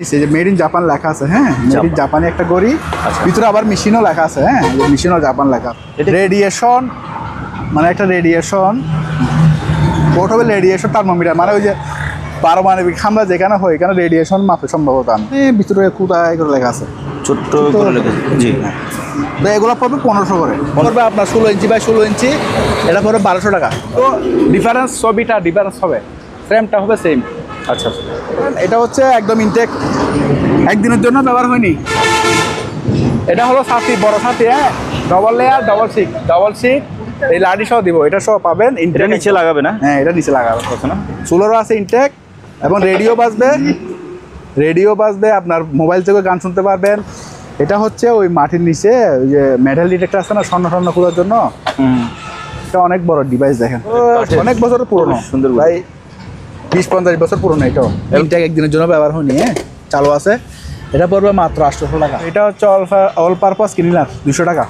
Made in Japan লেখা আছে, হ্যাঁ, মেড ইন জাপানি একটা গড়ি, ভিতরে আবার মেশিনও লেখা আছে, হ্যাঁ, মেশিনও জাপান লেখা। রেডিয়েশন মানে একটা রেডিয়েশন পোর্টেবল রেডিয়েশন থার্মোমিটার, মানে ওই যে পারমাণবিক হামলা যেখানে হয় এখানে রেডিয়েশন মাপে সম্ভবত। ভিতরে কোথায় এগুলো লেখা আছে ছোট্ট করে লেখা জি। তো এগুলো পড়বে 1500 করে, পড়বে আপনার 16 ইঞ্চি বাই 16 ইঞ্চি, এটা পড়বে 1200 টাকা। তো ডিফারেন্স ছবিটা ডিফারেন্স হবে, ফ্রেমটা হবে সেম। আচ্ছা, এটা হচ্ছে একদম ইনটেক, একদিনের জন্য ব্যবহার হয়নি। এটা হলো ছাতি, বড় ছাতি, হ্যাঁ, ডবল লেয়ার, ডবল সিট, এই লাডি সহ দিব, এটা সহ পাবেন। এটা নিচে লাগাবে না? হ্যাঁ, এটা নিচে লাগাবে না। সোলারও আছে ইনটেক, এবং রেডিও বাজবে, আপনার মোবাইল থেকে গান শুনতে পারবেন। এটা হচ্ছে ওই মাটির নিচে ওই যে মেটাল ডিটেক্টর আছে না, স্বর্ণ খোঁজার জন্য, এটা অনেক বড় ডিভাইস। দেখেন অনেক বছর পুরনো, সুন্দর ভাই, 20-50 বছর পুরনো। এটাও ইনটেক, একদিনের জন্য ব্যবহার হয়নি, হ্যাঁ, চালু আছে। এটা পড়বে মাত্র 800 টাকা। এটা হচ্ছে অল পারপাস ক্লিনার, 200 টাকা,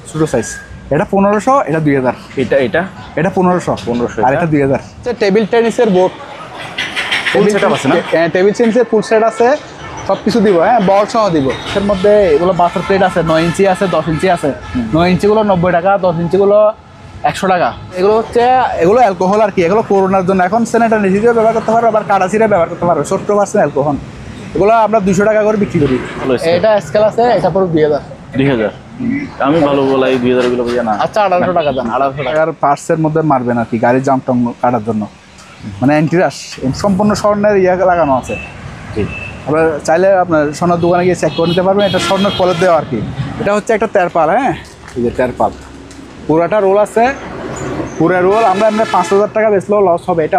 ছোটো সাইজ। এটা 1500, এটা 2000। এটা 1500 আর এটা 2000। টেবিল টেনিসের বোর্ড, ফুল সেটআপ আছে না? হ্যাঁ, টেবিল টেনিসের ফুল সেট আছে, সব কিছু দিব, হ্যাঁ, বল সহ দিব। এর মধ্যে এগুলো বাটার প্লেট আছে, 9 ইঞ্চি আছে, 10 ইঞ্চি আছে। 9 ইঞ্চিগুলো 90 টাকা, 10 ইঞ্চিগুলো 100 টাকা। এগুলো অ্যালকোহল আর কি, এগুলো করোনার জন্য। এখন স্যানিটাইজার হিসেবে ব্যবহার করতে পারবে, আবার কাটা ছিঁড়ে ব্যবহার করতে পারবে। 70% অ্যালকোহল, এগুলো আমরা 200 টাকা করে বিক্রি করি। এটা স্কেল আছে, এটা পড়বে 2000। আমি ভালো বলাই 2000 গুলো বুঝি না। আচ্ছা, 1800 টাকা দেন। 1800 টাকার পার্টসের মধ্যে মারবেন আর কি, গাড়ির জাম টাম কাটার জন্য, মানে অ্যান্টিরাশ সম্পূর্ণ স্বর্ণের লাগানো আছে। ঠিক, আপনার চাইলে আপনার স্বর্ণের দোকানে গিয়ে চেক করে নিতে পারবেন। এটা স্বর্ণের কলের দেওয়া আর কি। এটা হচ্ছে একটা তেরপাল, হ্যাঁ, এই যে তেরপাল, পুরাটা রোল আছে, পুরো রোল। আমরা 5000 টাকা বেচলেও লস হবে, এটা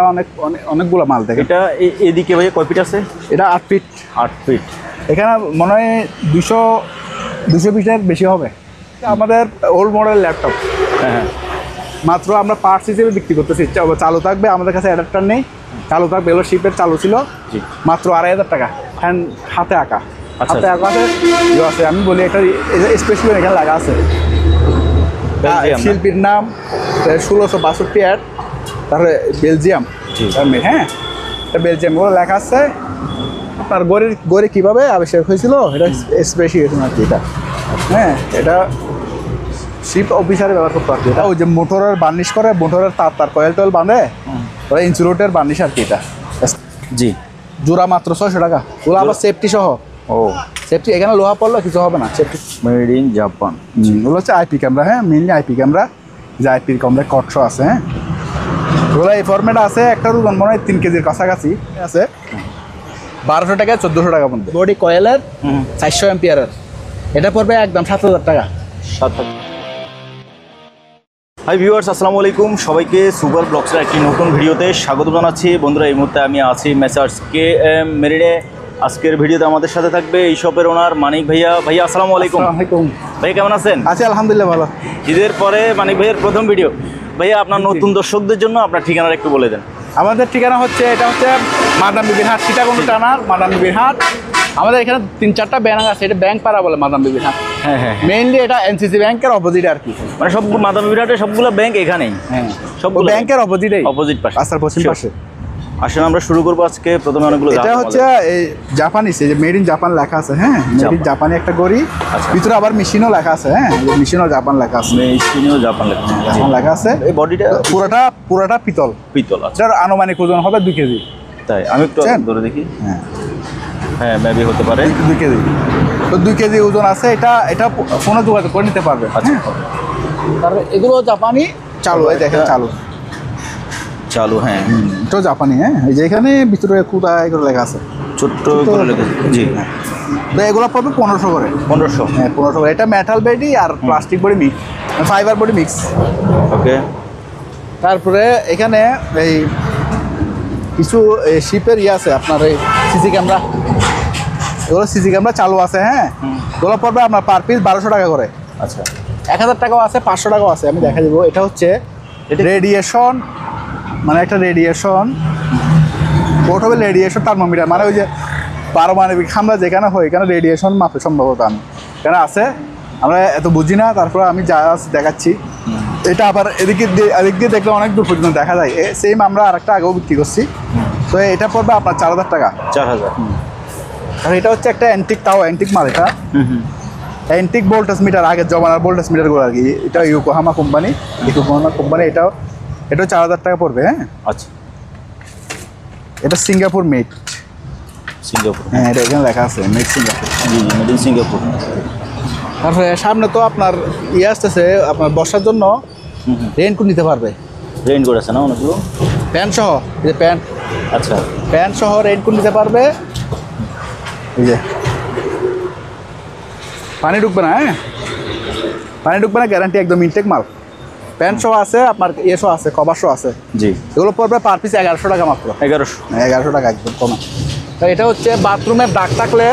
অনেকগুলো মাল দেখে। এটা এদিকে ভাই কয় ফিট আছে? এটা 8 ফিট। 8 ফিট। এখানে মনে হয় 200 ফিটের বেশি হবে। আমাদের ওল্ড মডেল ল্যাপটপ, হ্যাঁ, মাত্র আমরা পার্টস হিসেবে বিক্রি করতেছি। চালু থাকবে, আমাদের কাছে অ্যাডাপ্টার নেই, চালু থাকবে। এগুলো শিপের চালু ছিল, মাত্র 2500 টাকা। হ্যান্ড হাতে আঁকা, হাতে আঁকা আছে। আমি বলি এটা স্পেশালি এখানে লাগা আছে, শিল্পীর নাম 1662 অ্যাড, তারপরে বেলজিয়াম, হ্যাঁ, এটা বেলজিয়াম ওগুলো লেখা আছে। আপনার গড়ি কীভাবে আবিষ্কার হয়েছিল এটা স্পেশিফিকেশন আর কি। এটা, হ্যাঁ, এটা শিপ অফিসারে ব্যবহার করতে পারছি। এটা ওই যে মোটরের বার্নিশ করে, মোটরের তার কয়েল টয়েল বাঁধে, ওরা ইনসুলেটের বার্নিশ আর কি। এটা জি, জোড়া মাত্র 600 টাকা। ওগুলো আবার সেফটি সহ। ও, সেফটি, এখানে লোহা পড়লে কিছু হবে না। Safety made in Japan. ওগুলো হচ্ছে আইপি ক্যামেরা, হ্যাঁ, মেনলি আইপি ক্যামেরা, যে আইপির ক্যামেরা কটশো আছে, হ্যাঁ, ওগুলো এই ফরম্যাট আছে। একটা ওজন মনে হয় 3 কেজির কাছাকাছি আছে। 1200 টাকা, 1400 টাকার মধ্যে। বডি কয়েলের 400 এম্পিয়ারের, এটা পড়বে একদম 7000 টাকা। 7000। হাই ভিউয়ার্স, আসসালামু আলাইকুম। সবাইকে সুপার ব্লগসের একটি নতুন ভিডিওতে স্বাগত জানাচ্ছি। বন্ধুরা, এই মুহূর্তে আমি আছি মেসার্স KM মেরিনে। আজকের ভিডিওতে আমাদের সাথে থাকবে এই শপের ওনার মানিক ভাইয়া। ভাইয়া আসসালামু আলাইকুম। ভাই কেমন আছেন? আছি আলহামদুলিল্লাহ, ভালো। ঈদের পরে মানিক ভাইয়ের প্রথম ভিডিও। ভাইয়া, আপনার নতুন দর্শকদের জন্য আপনার ঠিকানাটা একটু বলে দেন। আমাদের ঠিকানা হচ্ছে, এটা হচ্ছে মাদাম বিবির হাট, সীতাকুণ্ড টানার মাদাম বিবির হাট। আমাদের এখানে 3-4টা ব্যাংক আছে, এটা ব্যাংক পাড়া বলে মাদাম বিবির হাট। হ্যাঁ, মেইনলি এটা NCC ব্যাংকের অপোজিট আর কি, মানে সব মাদাম বিবিরহাটের সবগুলো ব্যাংক এখানেই। হ্যাঁ, সব ব্যাংকের অপোজিট পাশে, রাস্তার পশ্চিম পাশে। আসলে আমরা শুরু করবো আজকে প্রথমে অনেকগুলো। এটা হচ্ছে এই জাপানিজ, এই যে মেড ইন জাপান লেখা আছে, হ্যাঁ, মেড ইন জাপানি একটা গড়ি, ভিতরে আবার মেশিনও লেখা আছে, হ্যাঁ, মেশিনও জাপান লেখা আছে, মেশিনও জাপান লেখা আছে। এই বডিটা পুরোটা পিতল। আচ্ছা, আনুমানিক ওজন হবে 2 কেজি। তাই? আমি একটু ধরে দেখি। হ্যাঁ, মেবি হতে পারে 2 কেজি। তো 2 কেজি ওজন আছে। এটা ফোনে যোগাযোগ করে নিতে পারবে। আচ্ছা, তারপরে এগুলো জাপানি চালু, এই দেখেন চালু, হ্যাঁ, এটাও জাপানি। হ্যাঁ, এই যে এখানে ভিতরে কোথায় করে লেখা আছে, ছোট্ট করে লেখা। জি, তো এগুলো পড়বে 1500 করে। 1500? হ্যাঁ, 1500 করে। এটা মেটাল বডি আর plastic body mix, fibre body mix. Okay. তারপরে এখানে এই কিছু শিপের আছে আপনার, এই সিসি ক্যামেরা, এগুলো সিসি ক্যামেরা চালু আছে। হ্যাঁ, এগুলো পড়বে আপনার পার পিস 1200 টাকা করে। আচ্ছা, 1000 টাকাও আছে, 500 টাকাও আছে। আমি দেখা দেবো। এটা হচ্ছে রেডিয়েশন, মানে একটা রেডিয়েশন পোর্টেবল রেডিয়েশন থার্মোমিটার, মানে ওই যে পারমাণবিক হামলা যেখানে হয় এখানে রেডিয়েশন মাপে সম্ভবত। আমি এখানে আছে, আমরা এত বুঝি না, তারপরে আমি যা দেখাচ্ছি। এটা আবার এদিক দিয়ে দেখলে অনেক দূর পর্যন্ত দেখা যায়। সেম আমরা আরেকটা আগেও বিক্রি করছি। তো এটা পড়বে আপনার 4000 টাকা। 4000। আর এটা হচ্ছে একটা অ্যান্টিক অ্যান্টিক মাল। এটা অ্যান্টিক ভোল্টেজ মিটার, আগের জমানার ভোল্টেজ মিটারগুলো আর কি। এটা ইয়োকোহামা কোম্পানি, এটাও 4000 টাকা পড়বে। হ্যাঁ, আচ্ছা, এটা সিঙ্গাপুর মেড। সিঙ্গাপুর, হ্যাঁ, এটা এখানে লেখা আছে made Singapore. G G, made in Singapore. তারপরে সামনে তো আপনার আসতেছে, আপনার বর্ষার জন্য রেইনকোট নিতে পারবে। রেইনকোট আছে না অনেকগুলো, প্যান্ট সহ, এই যে প্যান্ট, আচ্ছা প্যান্ট সহ রেইনকোট নিতে পারবে। এই যে পানি ঢুকবে না, হ্যাঁ পানি ঢুকবে না, গ্যারান্টি একদম ইনটেক মাল। প্যান্ট সহ আছে, আপনার সহ আছে, কভার সহ আছে। জি, এগুলো পড়বে পার পিস 1100 টাকা মাত্র। 1100 টাকা একদম কমা। তো এটা হচ্ছে বাথরুমের দাগ থাকলে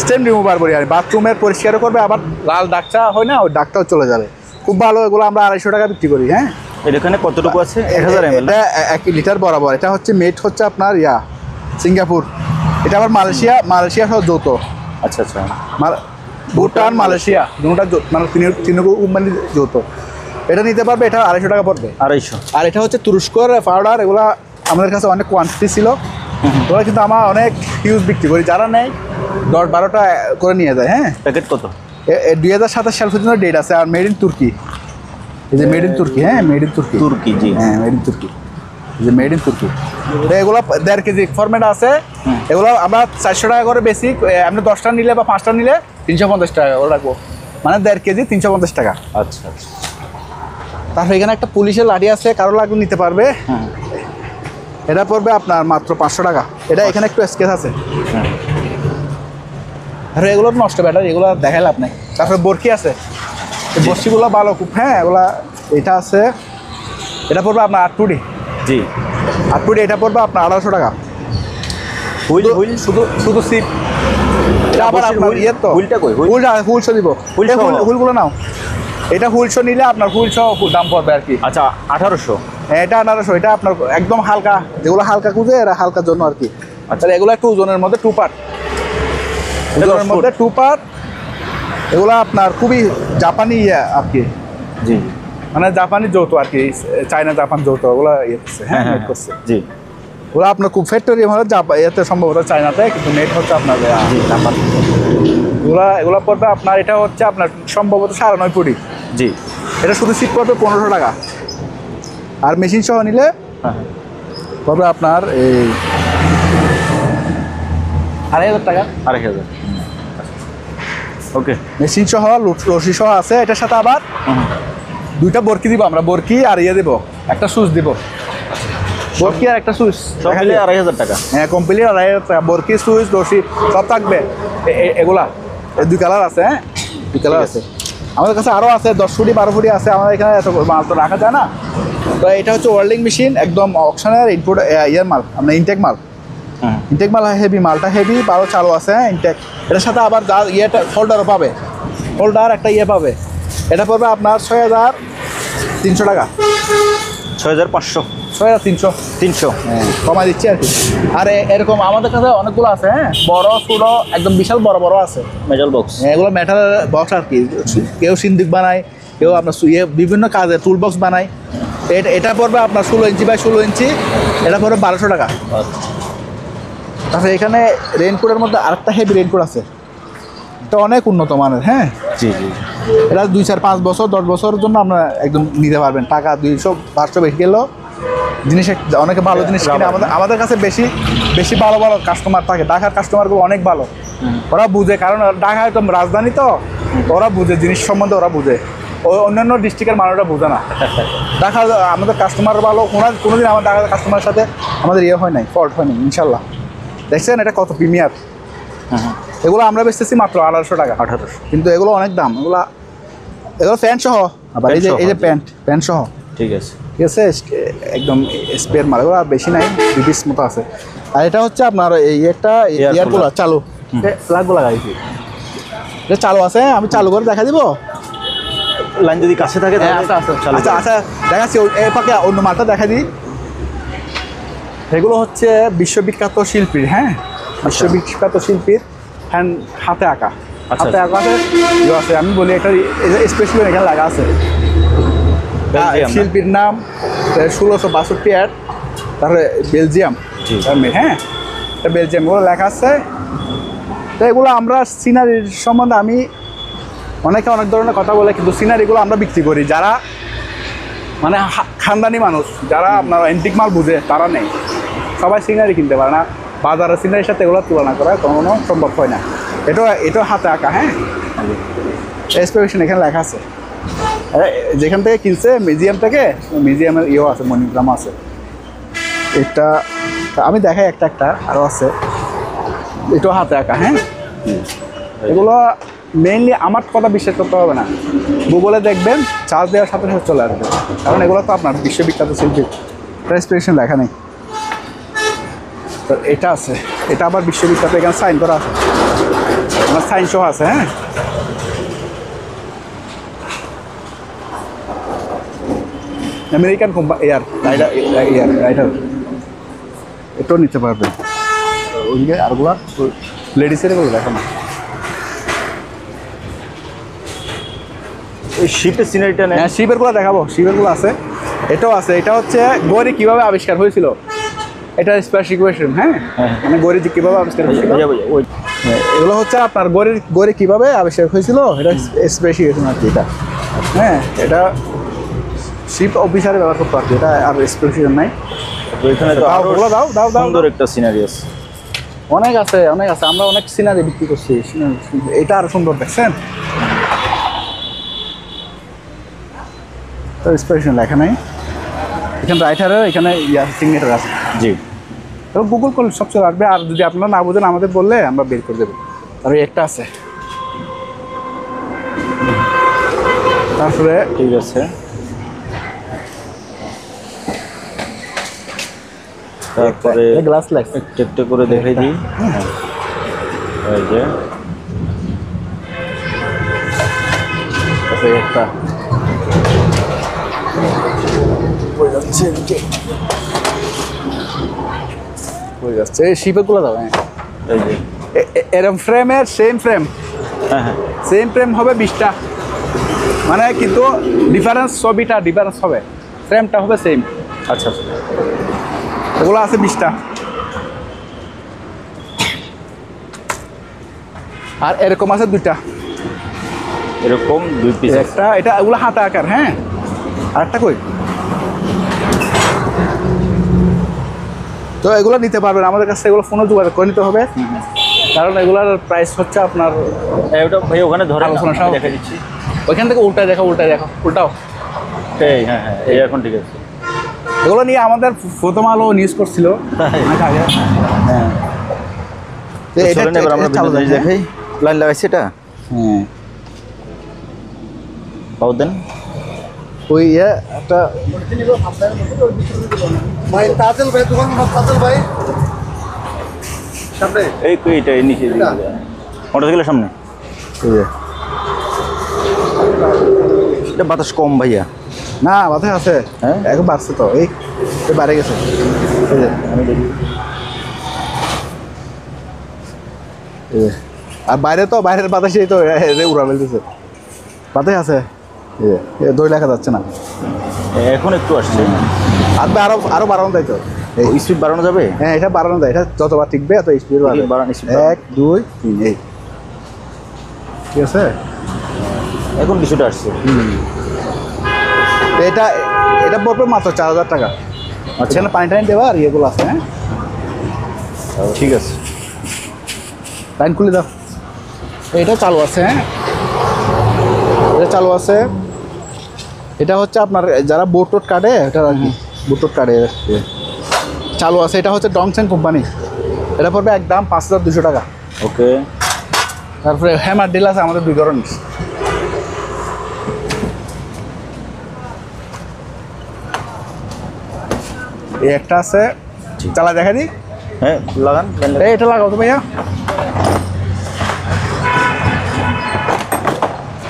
স্টেম রিমুভার বলি আর, বাথরুমের পরিষ্কারও করবে, আবার লাল দাগটা হয় না, ওই দাগটাও চলে যাবে। খুব ভালো, এগুলো আমরা 250 টাকা বিক্রি করি। হ্যাঁ, এখানে কতটুকু আছে? 1000 ml। এটা 1 লিটার বরাবর। এটা হচ্ছে মেড হচ্ছে আপনার সিঙ্গাপুর। এটা আবার মালয়েশিয়া সহ যৌথ। আচ্ছা আচ্ছা, ভুটান মালয়েশিয়া দুটা মানে তিন কোম্পানি যৌথ। এটা নিতে পারবে, এটা 250 টাকা পড়বে। 250। আর এটা হচ্ছে তুরস্কর পাউডার। এগুলা আমাদের কাছে অনেক কোয়ান্টিটি ছিল, ওরা কিন্তু আমরা অনেক হিউজ বিক্রি করি। যারা নেয় 10-12টা করে নিয়ে যায়। হ্যাঁ, প্যাকেট কত? 2027 সাল পর্যন্ত ডেট আছে। আর মেড ইন তুর্কি, এই যে মেড ইন তুর্কি। হ্যাঁ, মেড ইন তুর্কি, তুর্কি, জি হ্যাঁ মেড ইন তুর্কি, এই যে মেড ইন তুর্কি। এগুলো 1.5 কেজি ফরম্যাট আছে। এগুলো আমরা 400 টাকা করে বেশি, আপনি 10টা নিলে বা 5টা নিলে 350 টাকা করে রাখবো, মানে 1.5 কেজি 350 টাকা। আচ্ছা আচ্ছা। তারপর এখানে একটা পুলিশের লাঠি আছে, কারো লাগবে নিতে পারবে। এটা পড়বে আপনার মাত্র 500 টাকা। এটা এখানে একটু স্কেচ আছে। আর এগুলো নষ্ট ব্যাটারি, এগুলো দেখাই লাভ নাই। তারপরে বরকি আছে, এই বরশিগুলো ভালো খুব। হ্যাঁ, এগুলা এটা আছে, এটা পড়বে আপনার 8 জি, 8 এটা পড়বে আপনার 1800 টাকা। হুইল হুইল শুধু সিট। এটা আবার আপনার তো হুইলটা কই? হুইলশো দিব। হুইলগুলো নাও, এটা হুইলশো নিলে আপনার হুইলশো দাম পড়বে আর কি। আচ্ছা, 1800। এটা 1800। এটা আপনার একদম হালকা, যেগুলো হালকা খুঁজে এরা হালকার জন্য আর কি। আচ্ছা, এগুলো একটু ওজনের মধ্যে 2 পার্ট, ওজনের মধ্যে 2 পার্ট। এগুলো আপনার খুবই জাপানি আর কি। জি, মানে জাপানি যৌথ আর কি, চায়না জাপান যৌথ। ওগুলো করছে, হ্যাঁ মেড করছে। জি, ওগুলো আপনার খুব ফ্যাক্টরি হলে এতে সম্ভবত চায়নাতে, কিন্তু মেড হচ্ছে আপনার জাপান। এগুলো পড়বে আপনার, এটা হচ্ছে আপনার সম্ভবত 9.5 জি। এটা শুধু সিট পড়বে 1500 টাকা। আর মেশিন সহ নিলে পড়বে আপনার এই 2500 টাকা। 2500। ওকে, মেশিন সহ রশি সহ আছে। এটার সাথে আবার 2টা বরকি দিব আমরা, বরকি আর দেবো, একটা সুইচ দিব। বরকি আর একটা সুইচ সব মিলে 2500 টাকা। হ্যাঁ, কমপ্লিট 2500 টাকা। বরকি, সুইচ, রশি সব থাকবে। এগুলা 2 কালার আছে। হ্যাঁ, 2 কালার আছে। আমাদের কাছে আরও আছে, 10 ফুটি 12 ফুটি আছে। আমাদের এখানে এত মাল তো রাখা যায় না। তো এটা হচ্ছে ওয়েল্ডিং মেশিন, একদম অকশনের ইনপুট মাল, আপনার ইনটেক মাল। ইনটেক মাল হেভি, মালটা হেভি, ভালো চালু আছে। হ্যাঁ, ইনটেক। এটার সাথে আবার হোল্ডারও পাবে, হোল্ডার একটা পাবে। এটা পড়বে আপনার 6300 টাকা। 6500, 6300। হ্যাঁ, কমাই দিচ্ছি আর কি। আর এরকম আমাদের কাছে অনেকগুলো আছে। হ্যাঁ, বড় ছোট একদম বিশাল বড় বড় আছে, মেটাল বক্স। এগুলো মেটাল বক্স আর কি। কেউ সিন্দিক বানায়, কেউ আপনার বিভিন্ন কাজে টুল বক্স বানায়। এটা পড়বে আপনার 16 ইঞ্চি বাই 16 ইঞ্চি। এটা পড়বে 1200 টাকা। তারপরে এখানে রেইনকোটের মধ্যে আরেকটা হেভি রেইনকোট আছে, এটা অনেক উন্নত মানের। হ্যাঁ, জি জি। এটা 2, 4, 5 বছর 10 বছরের জন্য আপনারা একদম নিতে পারবেন। টাকা 200-500 বেশি গেলেও জিনিস, অনেকে ভালো জিনিস কিনে। আমাদের কাছে বেশি ভালো ভালো কাস্টমার থাকে। ঢাকার কাস্টমারগুলো অনেক ভালো, ওরা বুঝে, কারণ ঢাকা একদম রাজধানী তো, ওরা বুঝে জিনিস সম্বন্ধে, ওরা বুঝে। অন্যান্য ডিস্ট্রিক্টের মানুষরা বুঝে না। ঢাকা আমাদের কাস্টমার ভালো, কোনোদিন আমার ঢাকার কাস্টমারের সাথে আমাদের হয় নাই, ফল্ট হয়নি ইনশাল্লাহ। দেখছেন এটা কত প্রিমিয়ার। এগুলো আমরা বেচতেছি মাত্র 1800 টাকা। 1800, কিন্তু এগুলো অনেক দাম। এগুলো প্যান্ট সহ, আবার এই যে প্যান্ট সহ। ঠিক আছে, ঠিক আছে, একদম স্পেয়ার মাল। এগুলো আর বেশি নাই, 2 পিস মতো আছে। আর এটা হচ্ছে আপনার এই একটা এয়ার কুলার চালু, প্লাগও লাগাইছি। এটা চালু আছে, আমি চালু করে দেখা দিব। লাইন যদি কাছে থাকে আচ্ছা দেখাচ্ছি। এই পাকে অন্য মালটা দেখা দিই। এগুলো হচ্ছে বিশ্ববিখ্যাত শিল্পীর। হ্যাঁ, বিশ্ববিখ্যাত শিল্পীর হাতে আঁকা, হাতে আঁকা আছে। আমি বলি একটা স্পেশাল এখানে লাগা আছে। শিল্পীর নাম 1662 তারপরে বেলজিয়াম। হ্যাঁ, এটা বেলজিয়াম, এগুলো লেখা আছে। তো এগুলো আমরা সিনারির সম্বন্ধে আমি অনেকে অনেক ধরনের কথা বলে, কিন্তু সিনারিগুলো আমরা বিক্রি করি যারা মানে খানদানি মানুষ, যারা আপনার অ্যান্টিক মাল বুঝে তারা নেই। সবাই সিনারি কিনতে পারে না, বাজারের সিনারির সাথে এগুলো তুলনা করা কখনো সম্ভব হয় না। এটা হাতে আঁকা, হ্যাঁ, স্পেসিফিকেশন এখানে লেখা আছে। যেখান থেকে কিনছে মিউজিয়াম থেকে, মিউজিয়ামের ইয়েও আছে, মনিগ্রাম আছে। এটা আমি দেখাই একটা একটা আরও আছে, এটাও হাতে আঁকা। হ্যাঁ, এগুলো মেইনলি আমার কথা বিশ্বাস করতে হবে না, গুগলে দেখবেন, চার্জ দেওয়ার সাথে সাথে চলে আসবে, কারণ এগুলো তো আপনার বিশ্ববিখ্যাত শিল্পী, স্পেসিফিকেশন লেখা নেই। তো এটা আছে, এটা আবার বিশ্ববিখ্যাত, এখানে সাইন করা আছে, আমার সাইন সহ আছে। হ্যাঁ, আমেরিকান কোম্পানি রাইডার, এটাও নিতে পারবেন। ওইদিকে আরগুলো লেডিসের এগুলো দেখো না। এই শিপের সিনারিটা নেই? হ্যাঁ, শিপেরগুলো দেখাবো, শিপেরগুলো আছে, এটাও আছে। এটা হচ্ছে গৌরী কীভাবে আবিষ্কার হয়েছিল, এটা স্পেসিফিকেশন। হ্যাঁ, মানে গৌরী কীভাবে আবিষ্কার হয়েছিল, এগুলো হচ্ছে আপনার গৌরী কীভাবে আবিষ্কার হয়েছিল, এটা স্পেসিফিকেশন আর কি। এটা হ্যাঁ, এটা শিপ অফিসারে ব্যবহার করতে পারছি, এটা আর স্পেসিফিকেশন নাই। এখানে তো আরো দাও সুন্দর একটা সিনারি আছে। অনেক আছে, অনেক আছে, আমরা অনেক সিনারি বিক্রি করছি। এটা আরো সুন্দর, দেখছেন? তো স্পেসিফিকেশন লেখা নাই, এখানে রাইটারের এখানে সিগনেচার আছে। জি, তো গুগল করলে সব চলে আসবে, আর যদি আপনারা না বুঝেন আমাদের বললে আমরা বের করে দেবো। আর একটা আছে, তারপরে ঠিক আছে। তারপরে গ্লাস লাগছে, একটা করে দেখাই দিই। এই যে একটা যাচ্ছে এই শিপেরগুলো দাও। হ্যাঁ, এই যে এরম ফ্রেমের সেম ফ্রেম, হ্যাঁ হ্যাঁ, সেম ফ্রেম হবে 20টা, মানে কিন্তু ডিফারেন্স, ছবিটা ডিফারেন্স হবে, ফ্রেমটা হবে সেম। আচ্ছা, এগুলো আছে 20টা। আর এরকম আছে 2টা, এরকম 2 পিস একটা এটা, এগুলো হাতে আকার। হ্যাঁ, আরেকটা কই, তো এগুলো নিতে পারবেন আমাদের কাছে, এগুলো ফোনে যোগাযোগ করে নিতে হবে, কারণ এগুলোর প্রাইস হচ্ছে আপনার, এটা ভাই ওখানে ধরে আলোচনা সহ দেখা দিচ্ছি। ওইখান থেকে উল্টায় দেখো, উল্টাও। এই হ্যাঁ হ্যাঁ, এই এখন ঠিক আছে। এগুলো নিয়ে আমাদের প্রথম আলো নিউজ করছিল অনেক আগে। হ্যাঁ, তো এটা এবার আমরা চালু ভিডিও দেখাই। লাইন লাগাইছে এটা। হ্যাঁ, পাও দেন। ওই একটা তাজেল ভাই, দোকান তাজেল ভাই সামনে। এই এইটা নিচে মোটরসাইকেলের সামনে। এটা বাতাস কম ভাইয়া। না, মাথায় আছে। হ্যাঁ, এখন বাড়ছে তো, এই বাড়ে গেছে। এই যে আমি দেখি, আর বাইরে তো, বাইরের বাতাসেই তো উড়া ফেলতেছে, বাতাস আছে। দই লেখা যাচ্ছে না এখন একটু আসছে। আর আরো বাড়ানো যায় তো, এই স্পিড বাড়ানো যাবে। হ্যাঁ, এটা বাড়ানো যায়, এটা যতবার টিকবে এত স্পিড বাড়ানো, 1 2 3, এই ঠিক আছে। এখন কিছুটা আসছে। এটা পড়বে মাত্র 4000 টাকা। এখানে পানি টাইন দেওয়া আর ইয়েগুলো আছে। হ্যাঁ, ঠিক আছে, লাইন খুলে দাও। এটা চালু আছে। হ্যাঁ, এটা চালু আছে। এটা হচ্ছে আপনার যারা বোট টোট কাটে, এটা আর কি বোট টোট কাটে, চালু আছে। এটা হচ্ছে ডংসেন কোম্পানি, এটা পড়বে একদম 5200 টাকা। ওকে। তারপরে হ্যামার ডিল আছে আমাদের 2 ধরনের। এই একটা আছে, চালা দেখা দিই। হ্যাঁ, লাগান। এই এটা লাগাও তো ভাইয়া।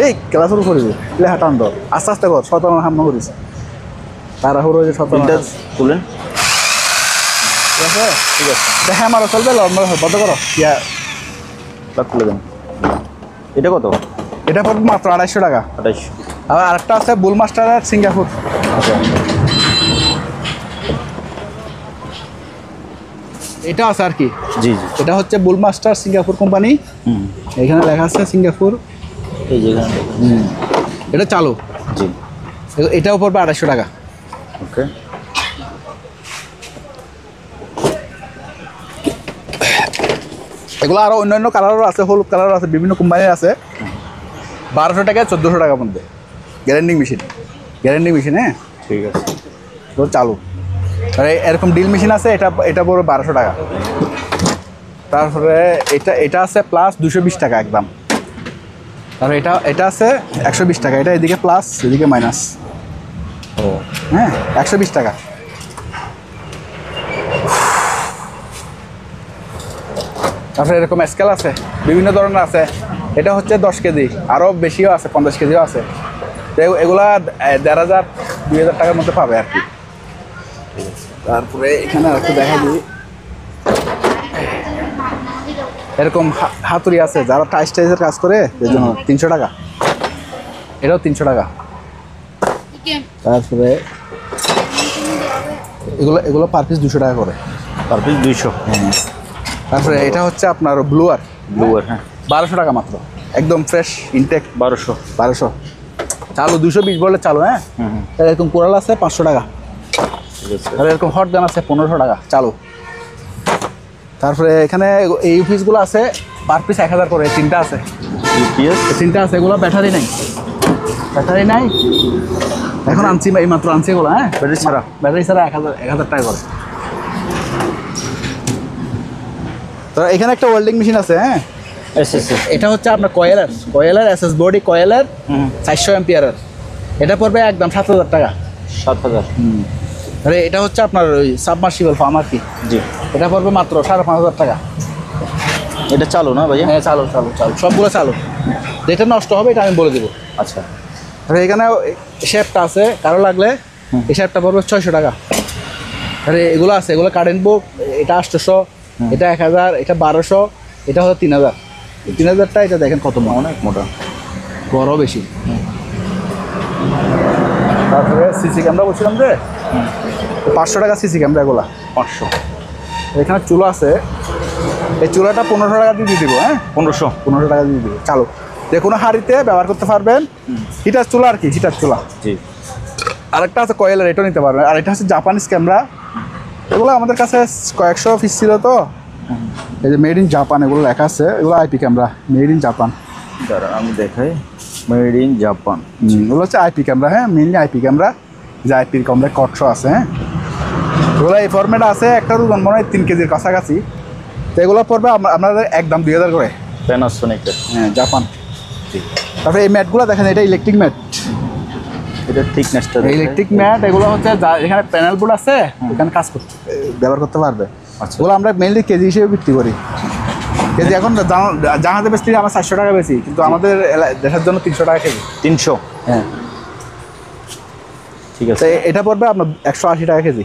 এই ক্লাস শুরু করে দিই, লেখা টান দাও, আস্তে আস্তে কর, 17 হামনা করিস, তারা হলো যে 17 তুলেন। ঠিক আছে, ঠিক আছে। দেখা আমারও চলবে, নর্মাল বন্ধ করো। তুলে দেন। এটা কত? এটা পড়বে মাত্র 250 টাকা। 28। আর আরেকটা আছে বুল মাস্টার সিঙ্গাপুর। এটা আছে আর কি। জি জি। এটা হচ্ছে বুলমাস্টার সিঙ্গাপুর কোম্পানি, হুম, এখানে লেখা আছে সিঙ্গাপুর। এই যে এখানে এটা চালু, জি। এটাও পড়বে 250 টাকা। ওকে। এগুলো আরও অন্যান্য কালারও আছে, হলুদ কালারও আছে, বিভিন্ন কোম্পানির আছে। 1200 টাকা 1400 টাকার মধ্যে গ্যারেন্টি মেশিন, হ্যাঁ ঠিক আছে। তো চালু। আর এরকম ডিল মেশিন আছে, এটা পড়বে 1200 টাকা। তারপরে এটা আছে প্লাস 220 টাকা একদম। তারপরে এটা আছে 120 টাকা, এটা এদিকে প্লাস এদিকে মাইনাস। ও হ্যাঁ 120 টাকা। তারপরে এরকম স্কেল আছে, বিভিন্ন ধরনের আছে। এটা হচ্ছে 10 কেজি, আরও বেশিও আছে, 50 কেজিও আছে। তো এগুলা 1500 2000 টাকার মধ্যে পাবে আর কি। তারপরে এখানে একটু দেখা দিই, এরকম হাতুড়ি আছে যারা টাইজের কাজ করে, এর জন্য 300 টাকা, এটাও 300 টাকা। তারপরে এগুলো পার পিস 200 টাকা করে। Per piece 200। তারপরে এটা হচ্ছে আপনার ব্লুয়ার, হ্যাঁ 1200 টাকা মাত্র, একদম ফ্রেশ ইনটেক। 1200 চালু 220 বলে চালু। হ্যাঁ হুম, এরকম কোরাল আছে 500 টাকা। ঠিক আছে। আর এরকম হট গান আছে 1500 টাকা চালু। তারপরে এখানে এই ইউপিএসগুলো আছে পার পিস 1000 করে, তিনটা আছে। ইউপিএস তিনটা আছে, এগুলো ব্যাটারি নাই, এখন আনছি, এই মাত্র আনছি এগুলো। হ্যাঁ ব্যাটারি ছাড়া 1000 টাকা করে। তো এখানে একটা ওয়েল্ডিং মেশিন আছে। হ্যাঁ এটা হচ্ছে আপনার কয়েলার এসএস বডি কয়েলার 400 এম্পিয়ারের। এটা পড়বে একদম 7000 টাকা। 7000। আরে এটা হচ্ছে আপনার ওই সাবমার্সিবল ফার্ম আর কি। জি। এটা পড়বে মাত্র 5500 টাকা। এটা চালু না ভাইয়া? হ্যাঁ চালু, সবগুলো চালু। যেটা নষ্ট হবে এটা আমি বলে দেবো। আচ্ছা। আর এখানে শেপটা আছে, কারো লাগলে এই শেপটা পড়বে 600 টাকা। আরে এগুলো আছে, এগুলো কারেন্ট বুক, এটা 800, এটা 1000, এটা 1200, এটা হলো 3000। 3000টা এটা দেখেন কত অনেক মোটা, বড় বেশি। তারপরে সিসি ক্যামেরা বলছিলাম যে 500 টাকা সিসি ক্যামেরা, এগুলা 500। এখানে চুলো আছে, এই চুলাটা 1500 টাকা দিয়ে দিব। হ্যাঁ 1500 টাকা দিয়ে দিব চালু। যে কোনো হাঁড়িতে ব্যবহার করতে পারবেন, হিটার চুলা আর কি, হিটার চুলা। জি। আরেকটা আছে কয়েলের, এটাও নিতে পারবেন। আর এটা হচ্ছে জাপানিজ ক্যামেরা, এগুলো আমাদের কাছে কয়েকশো পিস ছিল। তো এই যে মেড ইন জাপান এগুলো লেখা আছে, এগুলো IP camera, made in Japan. দাঁড়া আমি দেখাই, মেড ইন জাপান। এগুলো হচ্ছে আইপি ক্যামেরা। হ্যাঁ মেনলি আইপি ক্যামেরা, যে আইপির ক্যামেরা কটশো আছে। হ্যাঁ এগুলো এই ফরম্যাট আছে, একটা ওজন মনে হয় 3 কেজির কাছাকাছি। তো এগুলো পড়বে আপনাদের একদম 2000 করে। প্যানাসোনিকের। হ্যাঁ জাপান। তারপরে এই ম্যাটগুলো দেখেন, এটা ইলেকট্রিক ম্যাট, এটা থিকনেসটা ইলেকট্রিক ম্যাট। এগুলো হচ্ছে এখানে প্যানেল বোর্ড আছে, এখানে কাজ করতে ব্যবহার করতে পারবে। আচ্ছা। এগুলো আমরা মেনলি কেজি হিসেবে বিক্রি করি। কেজি এখন জাহাজে বেশি আমরা 400 টাকা বেশি, কিন্তু আমাদের দেশের জন্য 300 টাকা কেজি। 300। হ্যাঁ ঠিক আছে। তো এটা পড়বে আপনার 180 টাকা কেজি।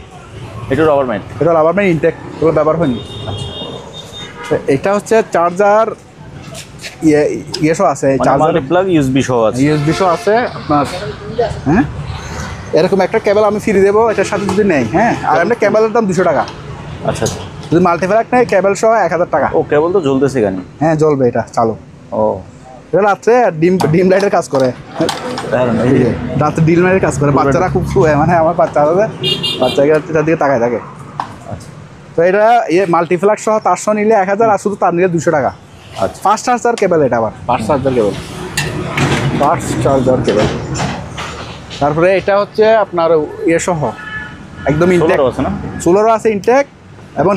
এটা রাবার ম্যাট। এটা রাবার ম্যাট ইনটেক, এগুলো ব্যবহার হয়নি। তো এটা হচ্ছে চার্জার, ইয়ে সহ আছে, চার্জার প্লাগ ইউএসবি সহ আছে। ইউএসবি সহ আছে আপনার। হ্যাঁ এরকম একটা কেবল আমি ফ্রি দেবো এটার সাথে যদি নেই। হ্যাঁ আর এমনি কেবলের দাম 200 টাকা। আচ্ছা আচ্ছা। যদি মাল্টিপ্লাক নেই কেবল সহ 1000 টাকা। ও কেবল তো জ্বলতেছে কেন? হ্যাঁ জ্বলবে, এটা চালু। ও এটা রাত্রে ডিম লাইটের কাজ করে, রাত্রে ডিম লাইটের কাজ করে। বাচ্চারা খুব মানে আমার বাচ্চাকে এটার দিকে তাকায় থাকে। আচ্ছা। তো এটা মাল্টিপ্লাক সহ তার সহ নিলে 1000, আর শুধু তার নিলে 200 টাকা। আচ্ছা। ফাস্ট চার্জার কেবল, এটা আবার ফাস্ট চার্জার কেবল। তারপরে এটা হচ্ছে আপনার ইয়ে সহ একদম ইনটেক আছে না? সোলারও আছে ইনটেক, এবং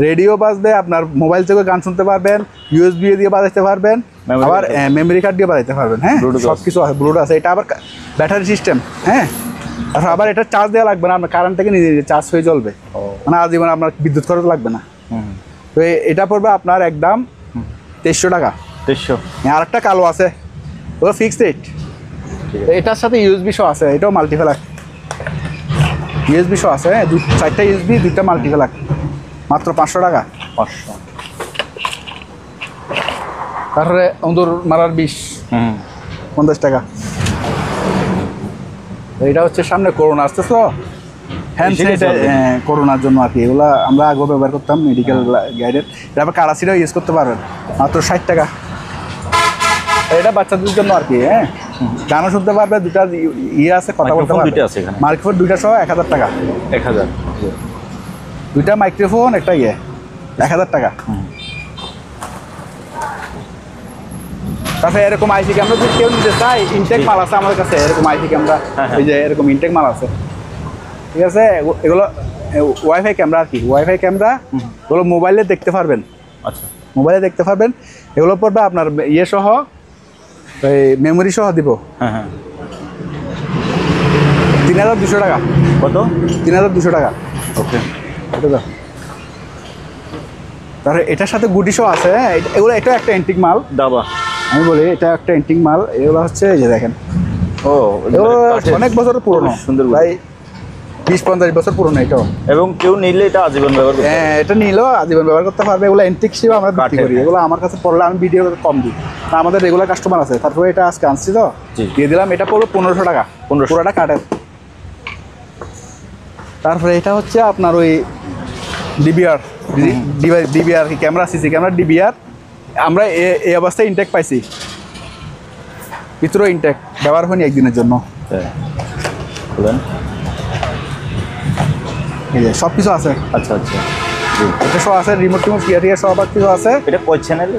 রেডিও বাজবে আপনার মোবাইল থেকে গান শুনতে পারবেন, ইউএসবি দিয়ে বাজাতে পারবেন, আবার মেমোরি কার্ড দিয়ে বাজাতে পারবেন। হ্যাঁ সব কিছু আছে, ব্লুটুথ আছে। এটা আবার ব্যাটারি সিস্টেম। হ্যাঁ আবার এটা চার্জ দেওয়া লাগবে না, আপনার কারেন্ট থেকে নিজে চার্জ হয়ে চলবে। মানে আজীবন আপনার বিদ্যুৎ খরচ লাগবে না। তো এটা পড়বে আপনার একদম 2300 টাকা। 2300। আর একটা কালো আছে, ওটা ফিক্সড রেট। এটার সাথে ইউএসবি শো আছে, এটাও মাল্টিপ্লাক ইউএসবি শো আছে। 4টা ইউএসবি, 2টা মাল্টিপ্লাক, মাত্র 500 টাকা। 500। তারপরে অন্দর মারার বিষ 50 টাকা। এটা হচ্ছে সামনে করোনা আসতেছে, হ্যান্ড এসে গেছে স্যানিটাইজার already? করোনার জন্য আর কি, এগুলো আমরা আগেও ব্যবহার করতাম মেডিকেল গাইডের। এটা আবার কারাসিটাও ইউজ করতে পারবেন মাত্র 60 টাকা। এটা বাচ্চাদের জন্য আর কি, হ্যাঁ গানও শুনতে পারবে, দুটা ইয়ে আছে, কথা বলতে Microphone পারবে। দুইটা আছে এখানে? মাইক্রোফোন দুইটা সহ 1000 টাকা। 1000। দুইটা মাইক্রোফোন একটা ইয়ে 1000 টাকা। তারপরে এরকম আইসি ক্যামেরা যদি কেউ নিতে চাই, ইনটেক মাল আছে আমাদের কাছে, এরকম আইসি ক্যামেরা, হ্যাঁ, হ্যাঁ। এই যে এরকম ইনটেক মাল আছে, ঠিক আছে। এগুলো ওয়াইফাই ক্যামেরা আর কি, ওয়াইফাই ক্যামেরা, এগুলো মোবাইলে দেখতে পারবেন, আচ্ছা, মোবাইলে দেখতে পারবেন। এগুলো পড়বে আপনার ইয়ে সহ, ওই মেমোরি সহ দিব হ্যাঁ হ্যাঁ। 3200 টাকা। কত? 3200 টাকা। ওকে। এটা দাও। তারপরে এটার সাথে গুটি সহ আছে, হ্যাঁ এগুলো, এটা একটা এন্টিক মাল, দাবা। আমি বলি এটা একটা এন্টিক মাল। এগুলো হচ্ছে এই যে দেখেন, ও, এগুলো কাঠের। অনেক বছর পুরনো, খুব সুন্দর গুটি। প্রায় 20-50 বছর পুরনো এটাও। এবং কেউ নিলে এটা আজীবন ব্যবহার করতে পারবে। হ্যাঁ এটা নিলেও আজীবন ব্যবহার করতে পারবে। এগুলো এন্টিক হিসেবে আমরা বিক্রি কাঠের, করি। হ্যাঁ। এগুলো আমার কাছে পড়লে আমি ভিডিও কম দিই, তা আমাদের রেগুলার কাস্টমার আছে। তারপরে এটা আজকে আনছি তো, জি। দিয়ে দিলাম। এটা পড়বে 1500 টাকা, 1500 পুরোটা কাঠের। তারপরে এটা হচ্ছে আপনার ওই ডিবিআর, ডিবিআর কি ক্যামেরা, সিসি ক্যামেরা ডিবিআর। আমরা এই অবস্থায় ইনটেক পাইছি, ভিতরে ইনটেক ব্যবহার হয়নি একদিনের জন্য। হ্যাঁ, বলেন। এই যে সব কিছু আছে, আচ্ছা আচ্ছা, জি। এটা সব আছে, রিমোট টিমোট টিয়ার সব কিছু আছে। এটা কয় চ্যানেল?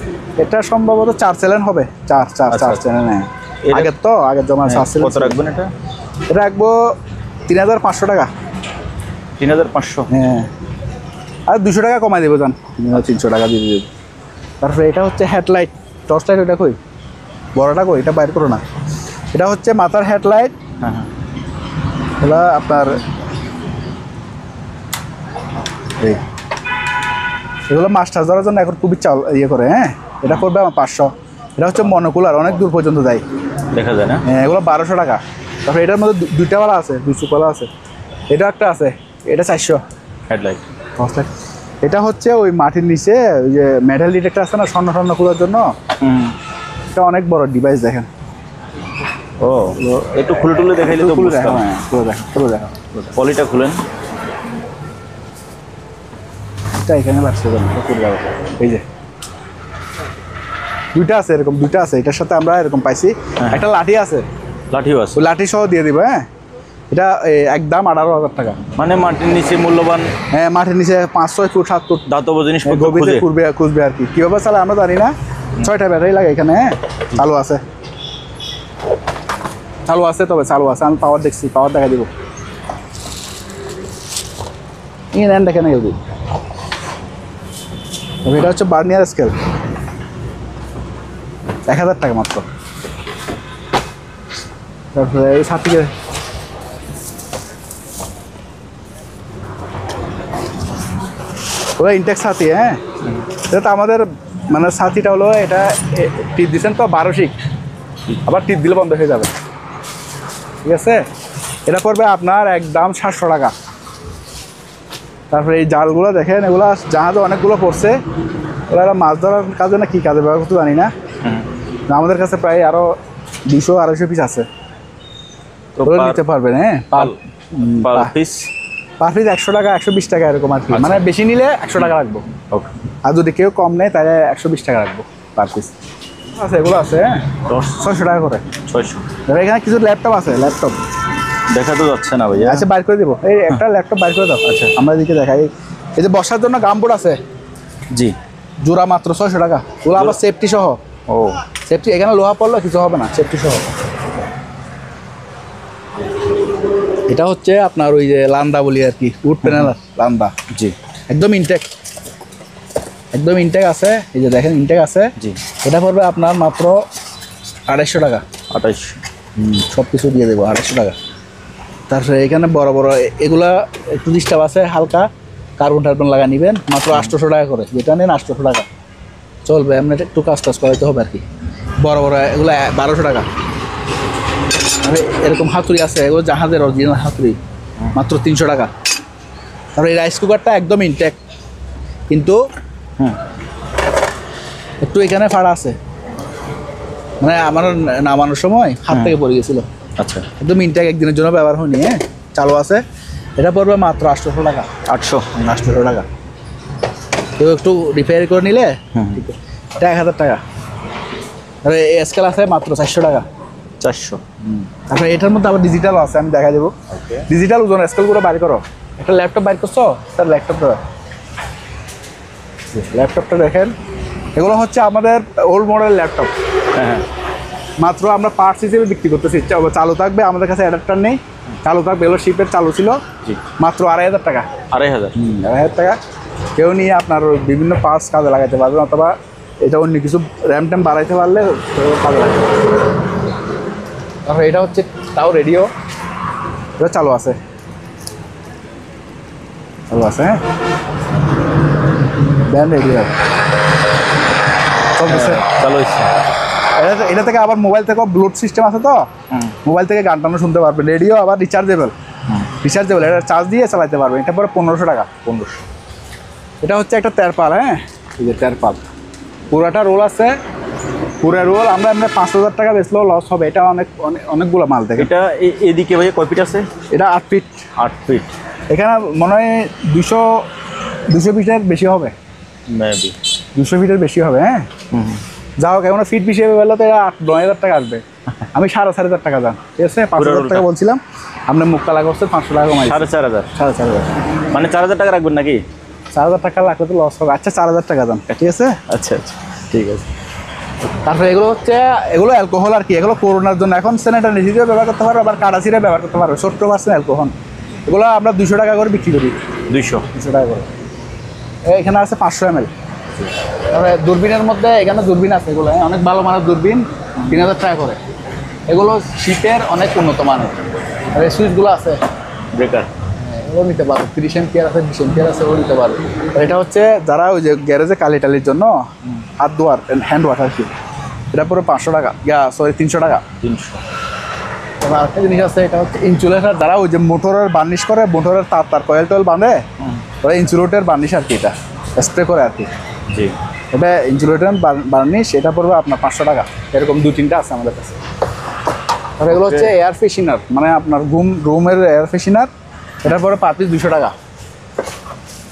এটা সম্ভবত 4 চ্যানেল হবে, 4 আচ্ছা। চ্যানেল। হ্যাঁ এটা- আগের জমা 4 চ্যানেল। কত রাখবেন এটা? এটা রাখবো 3500 টাকা। 3500। হ্যাঁ, আর 200 টাকা কমাই দেবো, যান 300 টাকা দিয়ে দেবো। তারপরে এটা হচ্ছে হেডলাইট, টর্চ লাইট। ওটা কই, বড়টা কই, এটা বাইর করো না। এটা হচ্ছে মাথার হেডলাইট। হ্যাঁ হ্যাঁ। এটা আপনার এই এগুলো মাছ টাছ ধরার জন্য এখন খুবই চাল ইয়ে করে, হ্যাঁ এটা করবে আমার 500। এটা হচ্ছে মনোকুলার, অনেক দূর পর্যন্ত যায়। দেখা যায় না? হ্যাঁ এগুলো 1200 টাকা। তারপরে এটার মধ্যে দুইটা ওয়ালা আছে, 200 ওয়ালা আছে। এটা একটা আছে, এটা 400। হেডলাইট। এটা হচ্ছে ওই মাটির নিচে ওই যে মেটাল ডিটেক্টর আছে না, স্বর্ণ খোলার জন্য। হুম। এটা অনেক বড় ডিভাইস, দেখেন। ও, একটু খুলে টুলে দেখাইলে তো খুলে বুঝতাম। দেখো, হ্যাঁ খুলে দেখো। পলিটা খুলেন। এটা এখানে লাগছে, খুলে দেখো। এই যে দুইটা আছে, এরকম দুইটা আছে। এটার সাথে আমরা এরকম পাইছি। হ্যাঁ। একটা লাঠি আছে, লাঠিও আছে। ওই লাঠি সহ দিয়ে দিব। হ্যাঁ এটা একদম 18,000 টাকা। মানে মাটির নিচে মূল্যবান হ্যাঁ মাটির নিচে 5-6 ফুট 7 ফুট দাতব্য জিনিসপত্র গভীরে খুঁজে। খুঁজবে আর কি। কীভাবে চালে আমরা জানি না। 6টা ব্যাটারি লাগে এখানে, হ্যাঁ চালু আছে, তবে চালু আছে। আমি পাওয়ার দেখছি, পাওয়ার দেখা দিব। নেন দেখেন এগুলো। এটা হচ্ছে বার্নিয়ার স্কেল, 1000 টাকা মাত্র। তারপরে এই সাথীকে ওরা ইনটেক্স সাথী, হ্যাঁ এটা তো আমাদের মানে সাথীটা হলো, এটা টিপ দিচ্ছেন তো 1200, আবার টিপ দিলে বন্ধ হয়ে যাবে, ঠিক আছে। এটা পড়বে আপনার একদম 700 টাকা। তারপরে এই জালগুলো দেখেন, এগুলো জাহাজে অনেকগুলো পড়ছে। ওরা মাছ ধরার কাজে না কী কাজে ব্যবহার করতে জানি না। আমাদের কাছে প্রায় আরও 200-250 পিস আছে, তো ওগুলো নিতে পারবেন। হ্যাঁ পার পিস পার পিস 100 টাকা, 120 টাকা এরকম আর কি। মানে বেশি নিলে 100 টাকা রাখবো, ওকে। আর যদি কেউ কম নেয় তাহলে 120 টাকা রাখবো পার পিস। আছে এগুলো আছে, হ্যাঁ 600 টাকা করে। 600 এবার এখানে কিছু ল্যাপটপ আছে, ল্যাপটপ দেখা তো যাচ্ছে না ভাইয়া। আচ্ছা বাইর করে দেবো। এই একটা ল্যাপটপ বাইর করে দাও। আচ্ছা আমরা এদিকে দেখাই। এই যে বসার জন্য গামবোর্ড আছে, জি। জোড়া মাত্র 600 টাকা। ওগুলো আবার সেফটি সহ। ও, সেফটি, এখানে লোহা পড়লো কিছু হবে না, সেফটি সহ। এটা হচ্ছে আপনার ওই যে লান্দা বলি আর কি, উড প্যানেল লান্দা, জি একদম ইনটেক, একদম ইনটেক আছে। এই যে দেখেন ইনটেক আছে। জি। এটা পড়বে আপনার মাত্র 250 টাকা। 28। সব কিছু দিয়ে দেবো 250 টাকা। তারপরে এখানে বড় বড় এগুলা একটু ডিস্টার্ব আছে, হালকা কার্বন লাগা নেবেন, মাত্র 800 টাকা করে। যেটা নেন 800 টাকা চলবে, এমনি একটু কাজ টাজ করাইতে হবে আর কি। বড় বড় এগুলো 1200 টাকা। তারপরে এরকম হাতুড়ি আছে, এগুলো জাহাজের অরিজিনাল হাতুড়ি, মাত্র 300 টাকা। তারপরে এই রাইস কুকারটা একদম ইনটেক, কিন্তু একটু এখানে ফাড়া আছে, মানে আমার নামানোর সময় হাত থেকে পড়ে গেছিলো। আচ্ছা। একদম ইনটেক, একদিনের জন্য ব্যবহার হয়নি। হ্যাঁ চালু আছে। এটা পড়বে মাত্র 800 টাকা। 800। 800 টাকা। কেউ একটু রিপেয়ার করে নিলে এটা 1000 টাকা। আর এই স্কেল আছে মাত্র 400 টাকা। 400। তারপরে এটার মধ্যে আবার ডিজিটাল আছে, আমি দেখা দেবো। ডিজিটাল ওজন স্কেলগুলো বাইর করো। একটা ল্যাপটপ বাইর করছো, তার ল্যাপটপটা দেখেন। এগুলো হচ্ছে আমাদের ওল্ড মডেল ল্যাপটপ। হ্যাঁ। মাত্র আমরা পার্টস হিসেবে বিক্রি করতেছি। চালু থাকবে, আমাদের কাছে অ্যাডাপ্টার নেই। চালু থাকবে, এগুলো শিপের চালু ছিল। জি। মাত্র 2500 টাকা। 2500। 2500 টাকা। কেউ নিয়ে আপনার ওই বিভিন্ন পার্টস কাজে লাগাতে পারবেন, অথবা এটা অন্য কিছু র্যাম ট্যাম বাড়াইতে পারলে কাজে লাগাতে পারবেন। তারপরে এটা হচ্ছে তাও রেডিও, এটা চালু আছে। হ্যাঁ, ব্যান্ড রেডিও চলতেছে। চালু হচ্ছে। এটা থেকে আবার মোবাইল থেকেও ব্লুটুথ সিস্টেম আছে, তো মোবাইল থেকে গান টানো শুনতে পারবেন। রেডিও আবার রিচার্জেবল, এটা চার্জ দিয়ে চালাতে পারবেন। এটা পরে 1500 টাকা। 1500। এটা হচ্ছে একটা তেরপাল। হ্যাঁ, এই যে তেরপাল, পুরাটা রোল আছে। পুরো রোল আমরা 5000 টাকা বেচলেও লস হবে। এটা অনেকগুলো মাল থেকে। এটা এদিকে ভাই কয় ফিট আছে? এটা 8 ফিট। 8 ফিট। এখানে মনে হয় 200 ফিটের বেশি হবে। মেবি 200 ফিটের বেশি হবে। হ্যাঁ, যা হোক, এখন ফিট হিসেবে বললে তো এটা 9,000 টাকা আসবে। আমি 4500 টাকা দাম, ঠিক আছে। 5000 টাকা বলছিলাম, আপনার মুখ কালা করছে 500 টাকা কমাই। 4500। 4500 মানে 4000 টাকা রাখবেন নাকি? 4000 টাকা লাগলে তো লস হবে। আচ্ছা, 4000 টাকা দাম, ঠিক আছে। আচ্ছা, ঠিক আছে। তারপরে এগুলো হচ্ছে অ্যালকোহল আর কি। এগুলো করোনার জন্য এখন স্যানিটাইজার হিসেবে ব্যবহার করতে পারবে, আবার কাটাচিরে ব্যবহার করতে পারবে। 70% অ্যালকোহল। এগুলো আমরা 200 টাকা করে বিক্রি করি। 200 টাকা করে। এখানে আছে 500 ml। তারপরে দূরবীনের মধ্যে এখানে দূরবীন আছে। এগুলো অনেক ভালো মানের দূরবীন, 3000 টাকা করে। এগুলো শীতের অনেক উন্নত মানের। আর এই সুইচগুলো আছে, ব্রেকার, এগুলো নিতে পারো। 30 এম্পিয়ার আছে, 20 এম্পিয়ার আছে, ওগুলো নিতে পারো। আর এটা হচ্ছে যারা ওই যে গ্যারেজে টালির জন্য হাত ধোয়ার হ্যান্ড ওয়াশ আর কি। এটা পুরো 500 টাকা, 300 টাকা। 300। তারপর আরেকটা জিনিস আছে, এটা হচ্ছে ইনসুলেটর। যারা ওই যে মোটরের বার্নিশ করে, মোটরের তার কয়েল টয়েল বাঁধে, ওরা ইনসুলেটর বার্নিশ আর কি, এটা স্প্রে করে আর কি। জি। এটা ইনসুলেটর বার্নিশ, এটা পড়বে আপনার 500 টাকা। এরকম 2-3টা আছে আমাদের কাছে। আর এগুলো হচ্ছে এয়ার ফ্রেশনার, মানে আপনার রুমের এয়ার ফ্রেশনার। এটা পড়বে পার পিস 200 টাকা।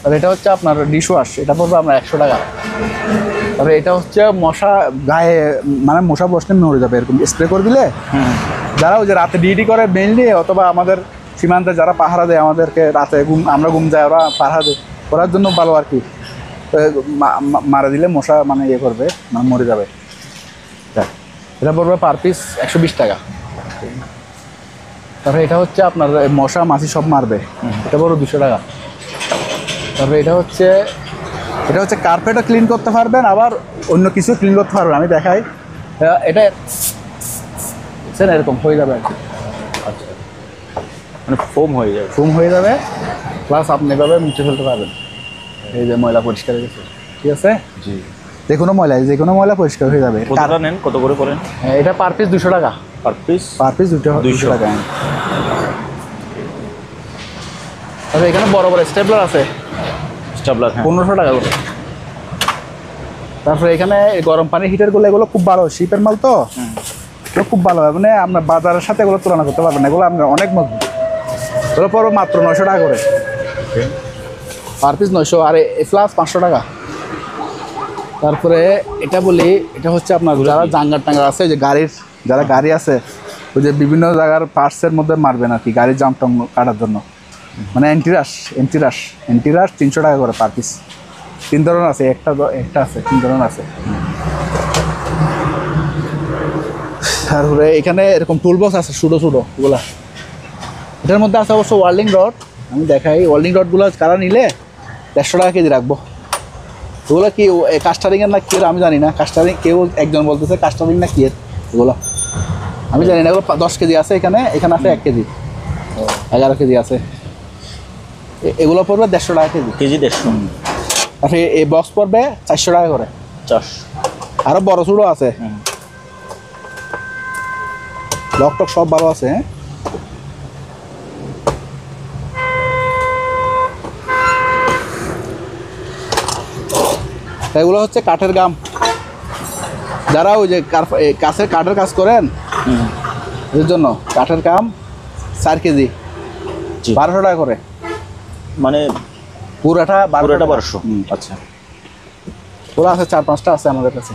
আর এটা হচ্ছে আপনার ডিশ ওয়াশ, এটা পড়বে আপনার 100 টাকা। তবে এটা হচ্ছে মশা গায়ে, মানে মশা বসলে মরে যাবে, এরকম স্প্রে করে দিলে। যারা ওই যে রাতে ডিউটি করে মেইনলি, অথবা আমাদের সীমান্তে যারা পাহারা দেয় আমাদেরকে, রাতে আমরা ঘুম যায়, ওরা পাহারা দেয়, করার জন্য ভালো আর কি। মারা দিলে মশা মানে ইয়ে করবে, মানে মরে যাবে। এটা পড়বে পার পিস 120 টাকা। তারপরে এটা হচ্ছে আপনার মশা মাছি সব মারবে, এটা পড়বে 200 টাকা। তারপরে এটা হচ্ছে কার্পেটও ক্লিন করতে পারবেন, আবার অন্য কিছু ক্লিন করতে পারবেন। আমি দেখাই, এটা এরকম হয়ে যাবে আর কি। আচ্ছা, মানে ফোম হয়ে যাবে। ফোম হয়ে যাবে, প্লাস আপনি এভাবে মুছে ফেলতে পারবেন। এই যে ময়লা পরিষ্কার হয়ে গেছে, ঠিক আছে। জি। যে কোনো ময়লা পরিষ্কার হয়ে যাবে। কতটা নেন, কত করে করেন? এটা পার পিস 200 টাকা। পার পিস 200 টাকা। তবে এখানে বড় বড় স্টেপলার আছে, স্টেপলার 1500 টাকা করে। তারপরে এখানে গরম পানির হিটারগুলো, এগুলো খুব ভালো, শিপের মাল তো, এগুলো খুব ভালো। মানে আপনার বাজারের সাথে এগুলো তুলনা করতে পারবেন না, এগুলো আপনার অনেক মজবুত। এগুলো পড়বে মাত্র 900 টাকা করে, পার পিস 900। আর এ প্লাস 500 টাকা। তারপরে এটা বলি, এটা হচ্ছে আপনার যারা জাঙ্গার টাঙ্গার আছে, যে যারা গাড়ি আছে, ওই যে বিভিন্ন জায়গার পার্টসের মধ্যে মারবেন আর কি, গাড়ির জাম টাম কাটার জন্য। মানে অ্যান্টিরাশ 300 টাকা করে পার পিস। 3 ধরনের আছে, একটা আছে, 3 ধরনের আছে। তারপরে এখানে এরকম টুল বক্স আছে, ছোটো ওগুলা। এটার মধ্যে আছে অবশ্য ওয়েল্ডিং রড। আমি দেখাই, ওয়েল্ডিং রডগুলো কারা নিলে 150 টাকা কেজি রাখবো। ওগুলো কি কাস্টারিংয়ের না কি আমি জানি না। কাস্টারিং কেউ একজন বলতেছে কাস্টারিং না কি এগুলো আমি জানি না। এগুলো 10 কেজি আছে, এখানে আছে 1 কেজি, 11 কেজি আছে। এগুলো পড়বে 150 টাকা কেজি। 150। আচ্ছা, এই বক্স পড়বে 400 টাকা করে। 400। আরও বড় ছোটো আছে, লক টক সব ভালো আছে। হ্যাঁ, এগুলো হচ্ছে কাঠের গাম। যারা ওই যে কাঠের কাজ করেন, এর জন্য কাঠের কাম 4 কেজি 1200 টাকা করে। মানে পুরাটা পুরোটা 1200। আচ্ছা পুরো আছে 4-5টা আছে আমাদের কাছে।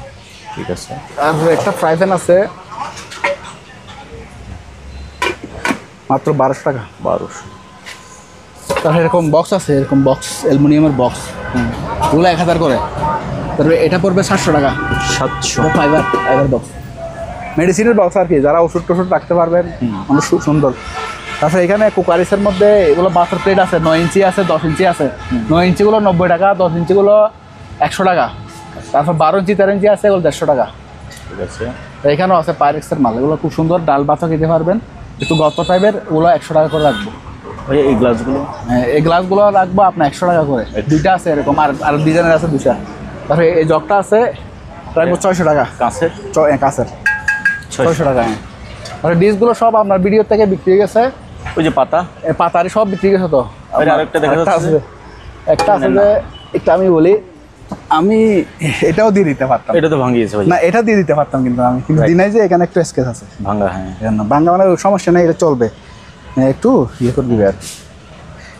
ঠিক আছে। আর একটা ফ্রাই প্যান আছে মাত্র 1200 টাকা। 1200। তারপরে এরকম বক্স আছে, এরকম বক্স অ্যালুমিনিয়ামের বক্স, ওগুলো 1000 করে। তারপরে এটা পড়বে 700 টাকা। 700। ফাইবার বক্স, মেডিসিনের বক্স আর কি, যারা ওষুধ টষুধ রাখতে পারবেন, অনেক সুন্দর। তারপরে এখানে কুকারিসের মধ্যে এগুলো বাটার প্লেট আছে, 9 ইঞ্চি আছে, 10 ইঞ্চি আছে। 9 ইঞ্চিগুলো 90 টাকা, 10 ইঞ্চিগুলো 100 টাকা। তারপর 12 ইঞ্চি 13 ইঞ্চি আছে, এগুলো 150 টাকা। ঠিক আছে। এখানেও আছে পাইরেক্সের মাল, এগুলো খুব সুন্দর, ডাল ভাতও খেতে পারবেন, একটু গত টাইপের, ওগুলো 100 টাকা করে রাখবো। ভাইয়া এই গ্লাসগুলো? হ্যাঁ, এই গ্লাসগুলো রাখবো আপনার 100 টাকা করে। দুইটা আছে এরকম, আর ডিজাইনের আছে 2টা। তারপরে এই জগটা আছে, রাখবো 600 টাকা। কাঁচের? কাঁচের 600 টাকা। হ্যাঁ, আর ডিশগুলো সব আপনার ভিডিও থেকে বিক্রি হয়ে গেছে। ওই যে পাতা, পাতারি সব বিক্রি গেছে তো। আরেকটা দেখা যাচ্ছে, একটা আছে যে, একটা আমি বলি, আমি এটাও দিয়ে দিতে পারতাম। এটা তো ভাঙিয়েছে ভাই। না, এটা দিয়ে দিতে পারতাম, কিন্তু আমি কিন্তু দিই নাই, যে এখানে একটু স্কেচ আছে ভাঙা। হ্যাঁ, ভাঙা মানে সমস্যা নেই, এটা চলবে, একটু ইয়ে করে দিবে আর কি।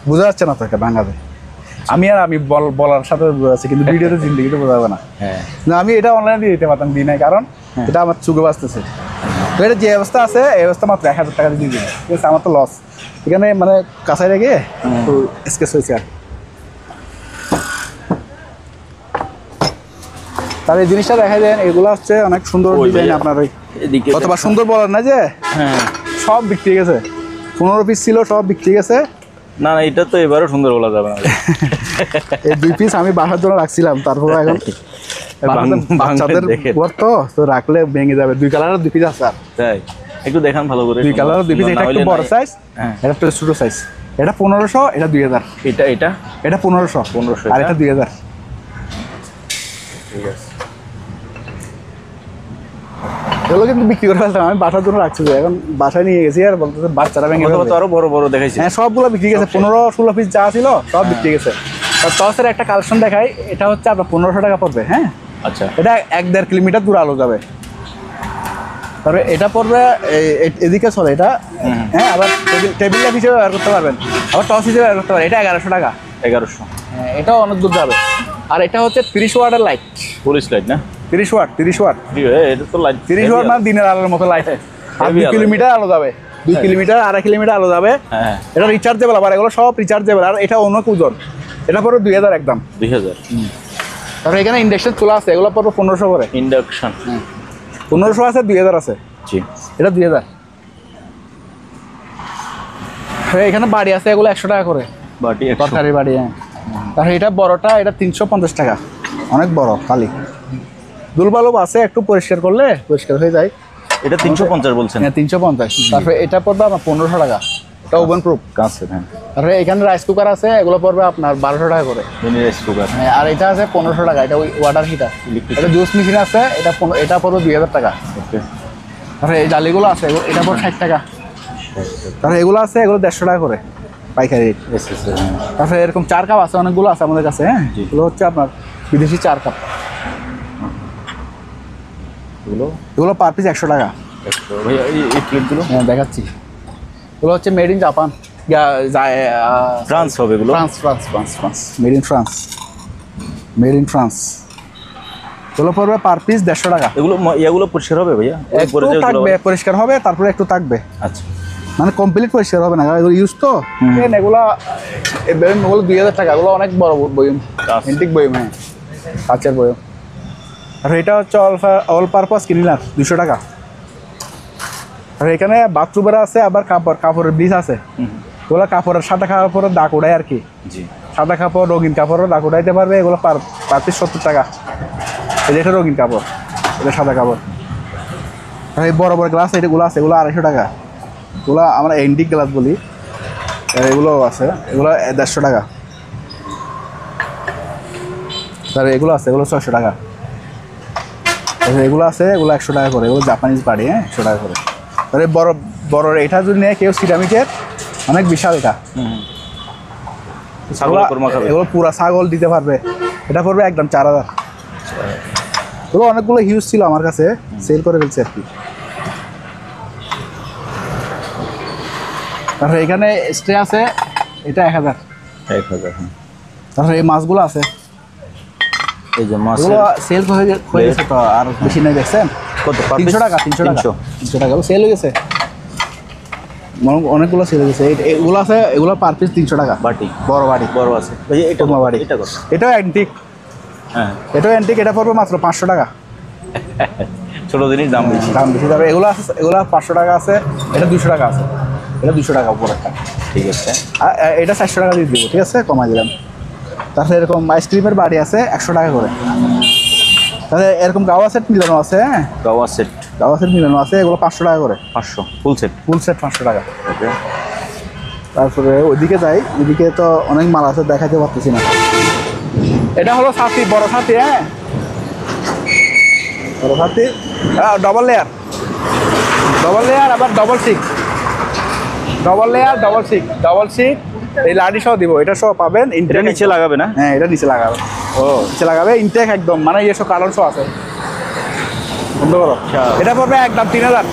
বোঝা যাচ্ছে না তো এটা ভাঙাবে। আমি বলার সাথে বোঝা যাচ্ছে, কিন্তু ভিডিওতে জিন্দিগিতে বোঝা যাবে না। হ্যাঁ, না, আমি এটা অনলাইনে দিয়ে দিতে পারতাম, দিই নাই, কারণ এটা আমার চুকে বাঁচতেছে। তো এটা যে অবস্থা আছে, এই অবস্থা মাত্র 1000 টাকা দিয়ে দিবে। ঠিক আছে, আমার তো লস এখানে, মানে কাছাই রেখে তো স্কেচ হয়েছে আর কি। তার এই জিনিসটা দেখা যায়, এগুলো হচ্ছে অনেক সুন্দর ডিজাইন আপনার, ওই এদিকে অথবা সুন্দর বলার না যে, হ্যাঁ সব বিক্রি গেছে। 15 পিস ছিল, সব বিক্রি গেছে। না না, এটা তো এবারও সুন্দর বলা যাবে না। এই 2 পিস আমি বাসার জন্য রাখছিলাম, তারপরে এখন বাচ্চাদের ঘর তো রাখলে ভেঙে যাবে। 2 কালারের 2 পিস আছে। তাই একটু দেখান ভালো করে। 2 কালারের 2 পিস, এটা একটু বড় সাইজ, হ্যাঁ, এটা একটু ছোট সাইজ। এটা 1500, এটা 2000। এটা এটা এটা 1500, আর এটা 2000। ঠিক আছে। এগুলো কিন্তু বিক্রি করে ফেলতাম, আমি বাসার জন্য রাখছি। এখন বাসায় নিয়ে গেছি, আর বলতেছে বাচ্চারা ভেঙে অথবা তো যাবে। আরো বড় বড় দেখাইছে। হ্যাঁ, সবগুলো বিক্রি গেছে। 15-16 পিস যা ছিল সব বিক্রি গেছে। আর টসের একটা কালেকশন দেখাই, এটা হচ্ছে আপনার 1500 টাকা পড়বে। হ্যাঁ, আচ্ছা, এটা 1-1.5 কিলোমিটার দূর আলো যাবে। তবে এটা পড়বে এদিকে চলে এটা। হ্যাঁ, আবার টেবিল ল্যাম্প হিসেবে ব্যবহার করতে পারবেন, আবার টস হিসেবে ব্যবহার করতে পারবেন। এটা 1100 টাকা। 1100। হ্যাঁ, এটাও অনেক দূর যাবে। আর এটা হচ্ছে 30 ওয়াটের লাইট। পুলিশ লাইট না? 30 ওয়াট। এটা তো লাইট 30 ওয়াট মানে দিনের আলোর মতো লাইট। আর 2 কিলোমিটার আলো যাবে, 2 কিলোমিটার 2.5 কিলোমিটার আলো যাবে। হ্যাঁ, এটা রিচার্জেবল, আবার এগুলো সব রিচার্জেবল। আর এটা অনেক ওজন, এটা পড়বে 2000 একদম। 2000। তারপরে এখানে ইন্ডাকশন চুলা আছে, এগুলো পড়বে 1500 করে। ইন্ডাকশন 1500 আছে, 2000 আছে। জি, এটা 2000। এখানে বাড়ি আছে, এগুলো 100 টাকা করে, বাটি 100। তরকারি বাড়ি। হ্যাঁ, তারপরে এটা বড়টা, এটা 350 টাকা, অনেক বড় কালি। দুলবালুব আছে, একটু পরিষ্কার করলে পরিষ্কার হয়ে যায়। এটা 350 বলছেন? হ্যাঁ, 350। তারপরে এটা পড়বে আপনার 1500 টাকা, এটা ওভেন প্রুফ কাঁচের। হ্যাঁ, তারপরে এখানে রাইস কুকার আছে, এগুলো পড়বে আপনার 1200 টাকা করে। Mini rice cooker. হ্যাঁ, আর এটা আছে 1500 টাকা, এটা ওই ওয়াটার হিটার। এটা জুস মেশিন আছে, এটা পড়বে 2000 টাকা। ওকে। তারপরে এই জালিগুলো আছে, এটা পড়বে 60 টাকা। তারপরে এগুলো আছে, এগুলো 150 টাকা করে পাইকারি রেট। তারপরে এরকম 4 কাপ আছে, অনেকগুলো আছে আমাদের কাছে। হ্যাঁ, এগুলো হচ্ছে আপনার বিদেশি 4 কাপ। এগুলো পার পিস 100 টাকা। ভাইয়া এই প্লেটগুলো? হ্যাঁ, দেখাচ্ছি। এগুলো হচ্ছে মেড ইন জাপান, ফ্রান্স হবে এগুলো? France, made in France. এগুলো পড়বে পার পিস 150 টাকা। এগুলো পরিষ্কার হবে ভাইয়া? একটু থাকবে, পরিষ্কার হবে, তারপরে একটু থাকবে। আচ্ছা, মানে কমপ্লিট পরিষ্কার হবে না, এগুলো ইউজ তো। এগুলো 2000 টাকা। এগুলো অনেক বড় বয়ম, এন্টিক বয়ম। হ্যাঁ, কাঁচের বয়ম। আর এটা হচ্ছে অল পারপাস ক্লিনার, 200 টাকা। আর এখানে বাথরুমের আছে, আবার কাপড়ের ব্লিচ আছে। ওগুলো কাপড়ের, সাদা কাপড়ের দাগ উড়ায় আর কি। জি, সাদা কাপড়, রঙিন কাপড়ের দাগ উড়াইতে পারবে। এগুলো পার পিস 70 টাকা। এটা রঙিন কাপড়, এটা সাদা কাপড়। আর এই বড় বড় গ্লাস এগুলো আছে, এগুলো 250 টাকা। এগুলো আমরা এন্টিক গ্লাস বলি। আর এগুলো আছে, এগুলো 150 টাকা। তার এগুলো আছে, এগুলো 600 টাকা। এগুলো আছে, এগুলো 100 টাকা করে। এগুলো জাপানিজ বাড়ি। হ্যাঁ, 100 টাকা করে। তাহলে বড় বড় এটা যদি নেয় কেউ, সিরামিকের অনেক বিশাল এটা। এগুলো পুরা ছাগল দিতে পারবে। এটা পড়বে একদম 4000। এগুলো অনেকগুলো হিউজ ছিল আমার কাছে, সেল করে ফেলছে আর কি। তারপরে এখানে স্ট্রে আছে, এটা 1000। 1000। তারপরে এই মাছগুলো আছে, এই যে মাছ এগুলো সেল হয়ে গেছে তো, আর বেশি নেই দেখছেন। কত? 300 টাকা, 300 টাকা, 300 টাকা সেল হয়ে গেছে, অনেকগুলো সেল হয়ে গেছে। এগুলো আছে, এগুলো পার পিস 300 টাকা। বাটি বড় বাটি, বড় আছে। এই যে এটা তোমার বাড়ি, এটা কত? এটাও অ্যান্টিক, হ্যাঁ, এটাও অ্যান্টিক, এটা পড়বে মাত্র 500 টাকা। ছোট জিনিস দাম বেশি। দাম বেশি। তারপরে এগুলো আছে, এগুলো 500 টাকা আছে, এটা 200 টাকা আছে, এটা 200 টাকা উপর একটা। ঠিক আছে। আর এটা 400 টাকা দিয়ে দিব, ঠিক আছে, কমাই দিলাম। তারপরে এরকম আইসক্রিমের বাড়ি আছে 100 টাকা করে। তাহলে এরকম গাওয়া সেট মিলানো আছে, হ্যাঁ, গাওয়া সেট গাওয়া সেট মিলানো আছে, এগুলো 500 টাকা করে, 500 ফুল সেট। ফুল সেট 500 টাকা। ওকে। তারপরে ওইদিকে যাই, ওইদিকে তো অনেক মাল আছে, দেখাতে পারতেছি না। এটা হলো ছাতি, বড় ছাতি, হ্যাঁ, বড় ছাতি, ডবল লেয়ার, ডবল লেয়ার, আবার ডবল সিক, ডবল লেয়ার, ডবল সিক, ডবল সিক। এই লাডি সহ দিব, এটা সহ পাবেন। এটা নিচে লাগাবে না? হ্যাঁ, এটা নিচে লাগাবে। ও নিচে লাগাবে, ইনটেক একদম, মানে এসব কালার সহ আছে। বন্ধ করো। আচ্ছা। এটা পড়বে একদম 3000,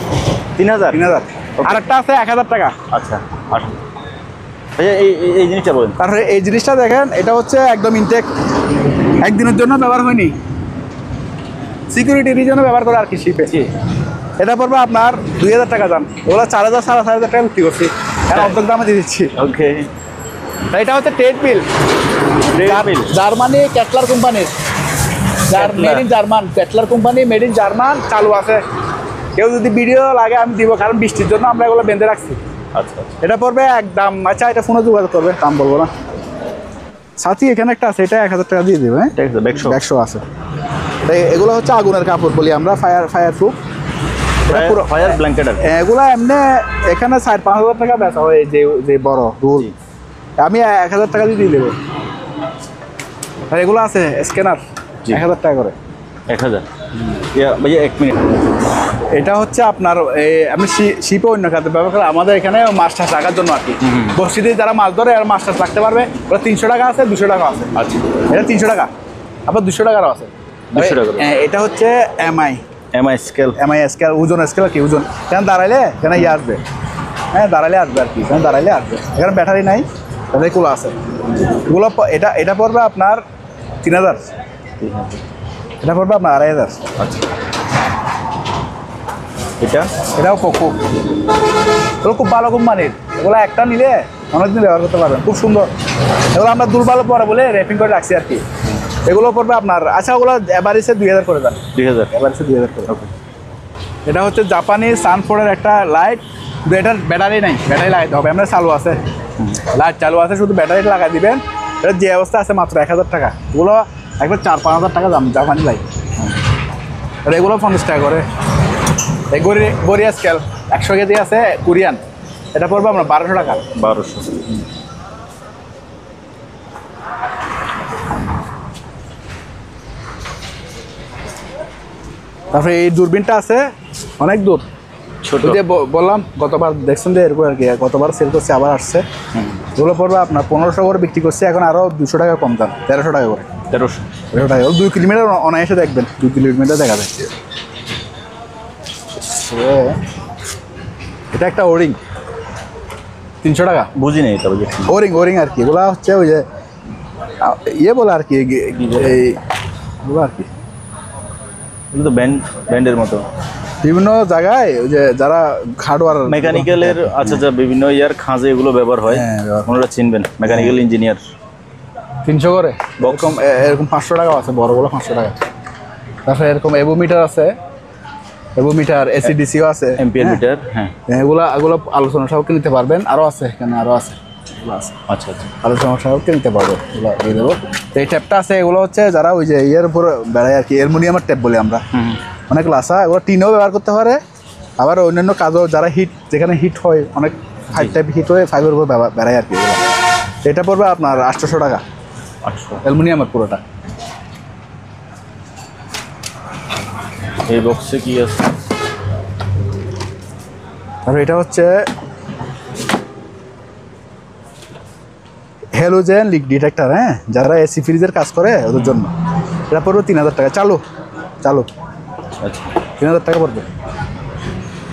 3000। 3000। আর একটা আছে 1000 টাকা। আচ্ছা, আসুন ভাইয়া, এই জিনিসটা বলেন। তারপরে এই জিনিসটা দেখেন, এটা হচ্ছে একদম ইনটেক, একদিনের জন্য ব্যবহার হয়নি, সিকিউরিটির জন্য ব্যবহার করে আর কি, শিপে। এটা পড়বে আপনার 2000 টাকা দাম। ওগুলো 4000, 4500 টাকা বিক্রি করছি, এখন অর্ধেক দামে দিয়ে দিচ্ছি। ওকে। এটা হচ্ছে ট্রেডমিল, জার্মানি, ক্যাটলার কোম্পানির, made in German, Kettler company, made in German, চালু আছে। কেউ যদি ভিডিও লাগে আমি দিব, কারণ বৃষ্টির জন্য আমরা এগুলো বেঁধে রাখছি। আচ্ছা, এটা পড়বে একদম, আচ্ছা এটা ফোনে যোগাযোগ করবে, দাম বলবো না। সাথী এখানে একটা আছে, এটা 1000 টাকা দিয়ে দেবে, হ্যাঁ, ঠিক আছে। 100 আছে। এগুলো হচ্ছে আগুনের কাপড় বলি আমরা, ফায়ার প্রুফ। ফায়ার ব্ল্যাঙ্কেট আর কি। এগুলো এমনি এখানে 4-5 হাজার টাকা বেচা হয়, যে বড় রোল, আমি 1000 টাকা দিয়ে দেবো। আর এগুলো আছে স্ক্যানার, 1000 টাকা করে। 1000। ভাইয়া 1 মিনিট। এটা হচ্ছে আপনার আপনি শিপে অন্য খাতে ব্যবহার করে, আমাদের এখানে মাছ টাছ রাখার জন্য আর কি। বসিতে যারা মাছ ধরে আর মাছ টাছ রাখতে পারবে, ওরা 300 টাকা আছে, 200 টাকা আছে। আচ্ছা, এটা 300 টাকা, আবার 200 টাকারও আছে। 200 টাকা। এটা হচ্ছে এমআই স্কেল। স্কেল, ওজন স্কেল আর কি, ওজন কেন দাঁড়াইলে কেন ইয়ে আসবে, হ্যাঁ, দাঁড়াইলে আসবে আর কি, কেন দাঁড়াইলে আসবে। এখানে ব্যাটারি নাই, ব্যাটারিগুলো আছে। এগুলো এটা পড়বে আপনার 3000, এটা পড়বে আপনার 2500। আচ্ছা, এটাও পোকো, এগুলো খুব ভালো কোম্পানির। এগুলো একটা নিলে অনেকদিন ব্যবহার করতে পারবেন, খুব সুন্দর। এগুলো আমরা দুর্বল পরে বলে র্যাপিং করে রাখছি আর কি। এগুলো পড়বে আপনার, আচ্ছা ওগুলো এভারেজে 2000 করে দেন, 2000। এভারেজে 2000 করে। এটা হচ্ছে জাপানি সানফোর্ডের একটা লাইট, এটার ব্যাটারি নাই, ব্যাটারি লাগাইতে হবে। আমরা চালু আছে, লাইট চালু আছে, শুধু ব্যাটারি লাগাই দিবেন। এটা যে অবস্থা আছে মাত্র 1000 টাকা। এগুলো একবার 4-5 হাজার টাকা দাম জাপানি লাইট। আর এগুলো 50 টাকা করে। এই গড়িয়া স্কেল 100 কেজি আছে, কোরিয়ান, এটা পড়বে আমরা 1200 টাকা। 1200। তারপরে এই দূরবীনটা আছে অনেক দূর, ছোট। ওই যে বললাম গতবার দেখছেন যে এরকম আর কি, গতবার সেল করছে, আবার আসছে। এগুলো পড়বে আপনার 1500 করে বিক্রি করছে, এখন আরও 200 টাকা কম দাম, 1300 টাকা করে। 1300 টাকা, 2 কিলোমিটার অনায়াসে দেখবেন, 2 কিলোমিটার দেখা যায়। এটা একটা ওরিং, 300 টাকা। বুঝি নেই এটা। ওরিং আর কি, এগুলো হচ্ছে ওই যে ইয়ে বলে আর কি, এইগুলো আর কি, এগুলো তো ব্যান্ডের মতো বিভিন্ন জায়গায় ওই যে যারা হার্ডওয়্যার মেকানিক্যালের। আচ্ছা, বিভিন্ন ইয়ার খাঁজে এগুলো ব্যবহার হয়। হ্যাঁ, ব্যবহার হয়। ওনারা চিনবেন, মেকানিক্যাল ইঞ্জিনিয়ার। 300 করে এরকম 500 টাকাও আছে, বড়গুলো 500 টাকা। তারপরে এরকম এবোমিটার আছে, এবোমিটার, এসিডিসিও আছে, এম্পিয়ার মিটার। হ্যাঁ, এগুলো আলোচনা সাপেক্ষে নিতে পারবেন। আরও আছে এখানে, আরও আছে, এগুলো আছে আচ্ছা আচ্ছা। আলোচনা সাপেক্ষে নিতে পারবে, এগুলো দিয়ে দেবো। তো এই ট্যাপটা আছে, এগুলো হচ্ছে যারা ওই যে ইয়ের উপর বেড়ায় আর কি, অ্যালুমিনিয়ামের ট্যাপ বলি আমরা, অনেক লাসা। এগুলো টিনেও ব্যবহার করতে পারে, আবার অন্যান্য কাজও, যারা যেখানে হিট হয়, অনেক ফাইভ টাইপ হিট হয়ে ফাইভের উপর বেড়ায় আর কি। এগুলো এটা পড়বে আপনার 800 টাকা, 800। অ্যালুমিনিয়ামের পুরোটা। এই বক্সে কি আছে? আর এটা হচ্ছে হ্যালোজেন লিক ডিটেক্টর, হ্যাঁ, যারা এসি ফ্রিজের কাজ করে ওদের জন্য। এটা পড়বে 3000 টাকা, চালু আচ্ছা, 3000 টাকা পড়বে।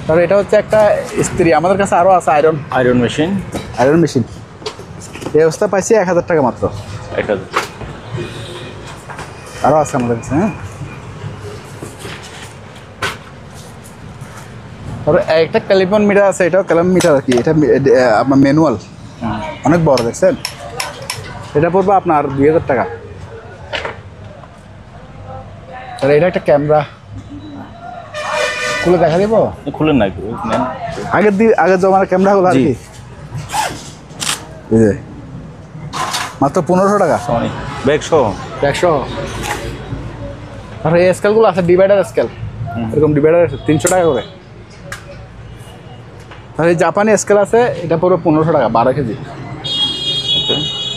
তাহলে এটা হচ্ছে একটা ইস্ত্রি, আমাদের কাছে আরও আছে আয়রন মেশিন। মেশিন। এই অবস্থা পাইছি 1000 টাকা মাত্র। 1000 আরও আছে আমাদের কাছে। হ্যাঁ, তারপরে একটা ক্যালিপন মিটার আছে, এটাও ক্যালিপন মিটার আর কি। এটা আপনার ম্যানুয়াল, অনেক বড় দেখছেন। এটা পড়বে আপনার 2000 টাকা। তাহলে এটা একটা ক্যামেরা, খুলে দেখা দিব। খুলেন না একটু নেন। আগের জমানার ক্যামেরাগুলো আর কি। এই যে মাত্র 1500 টাকা সনি ব্যাগ সহ 100। আর এই স্কেলগুলো আছে ডিভাইডার স্কেল, এরকম ডিভাইডার 300 টাকা করে। আর এই জাপানি স্কেল আছে, এটা পুরো 1500 টাকা 12 কেজি।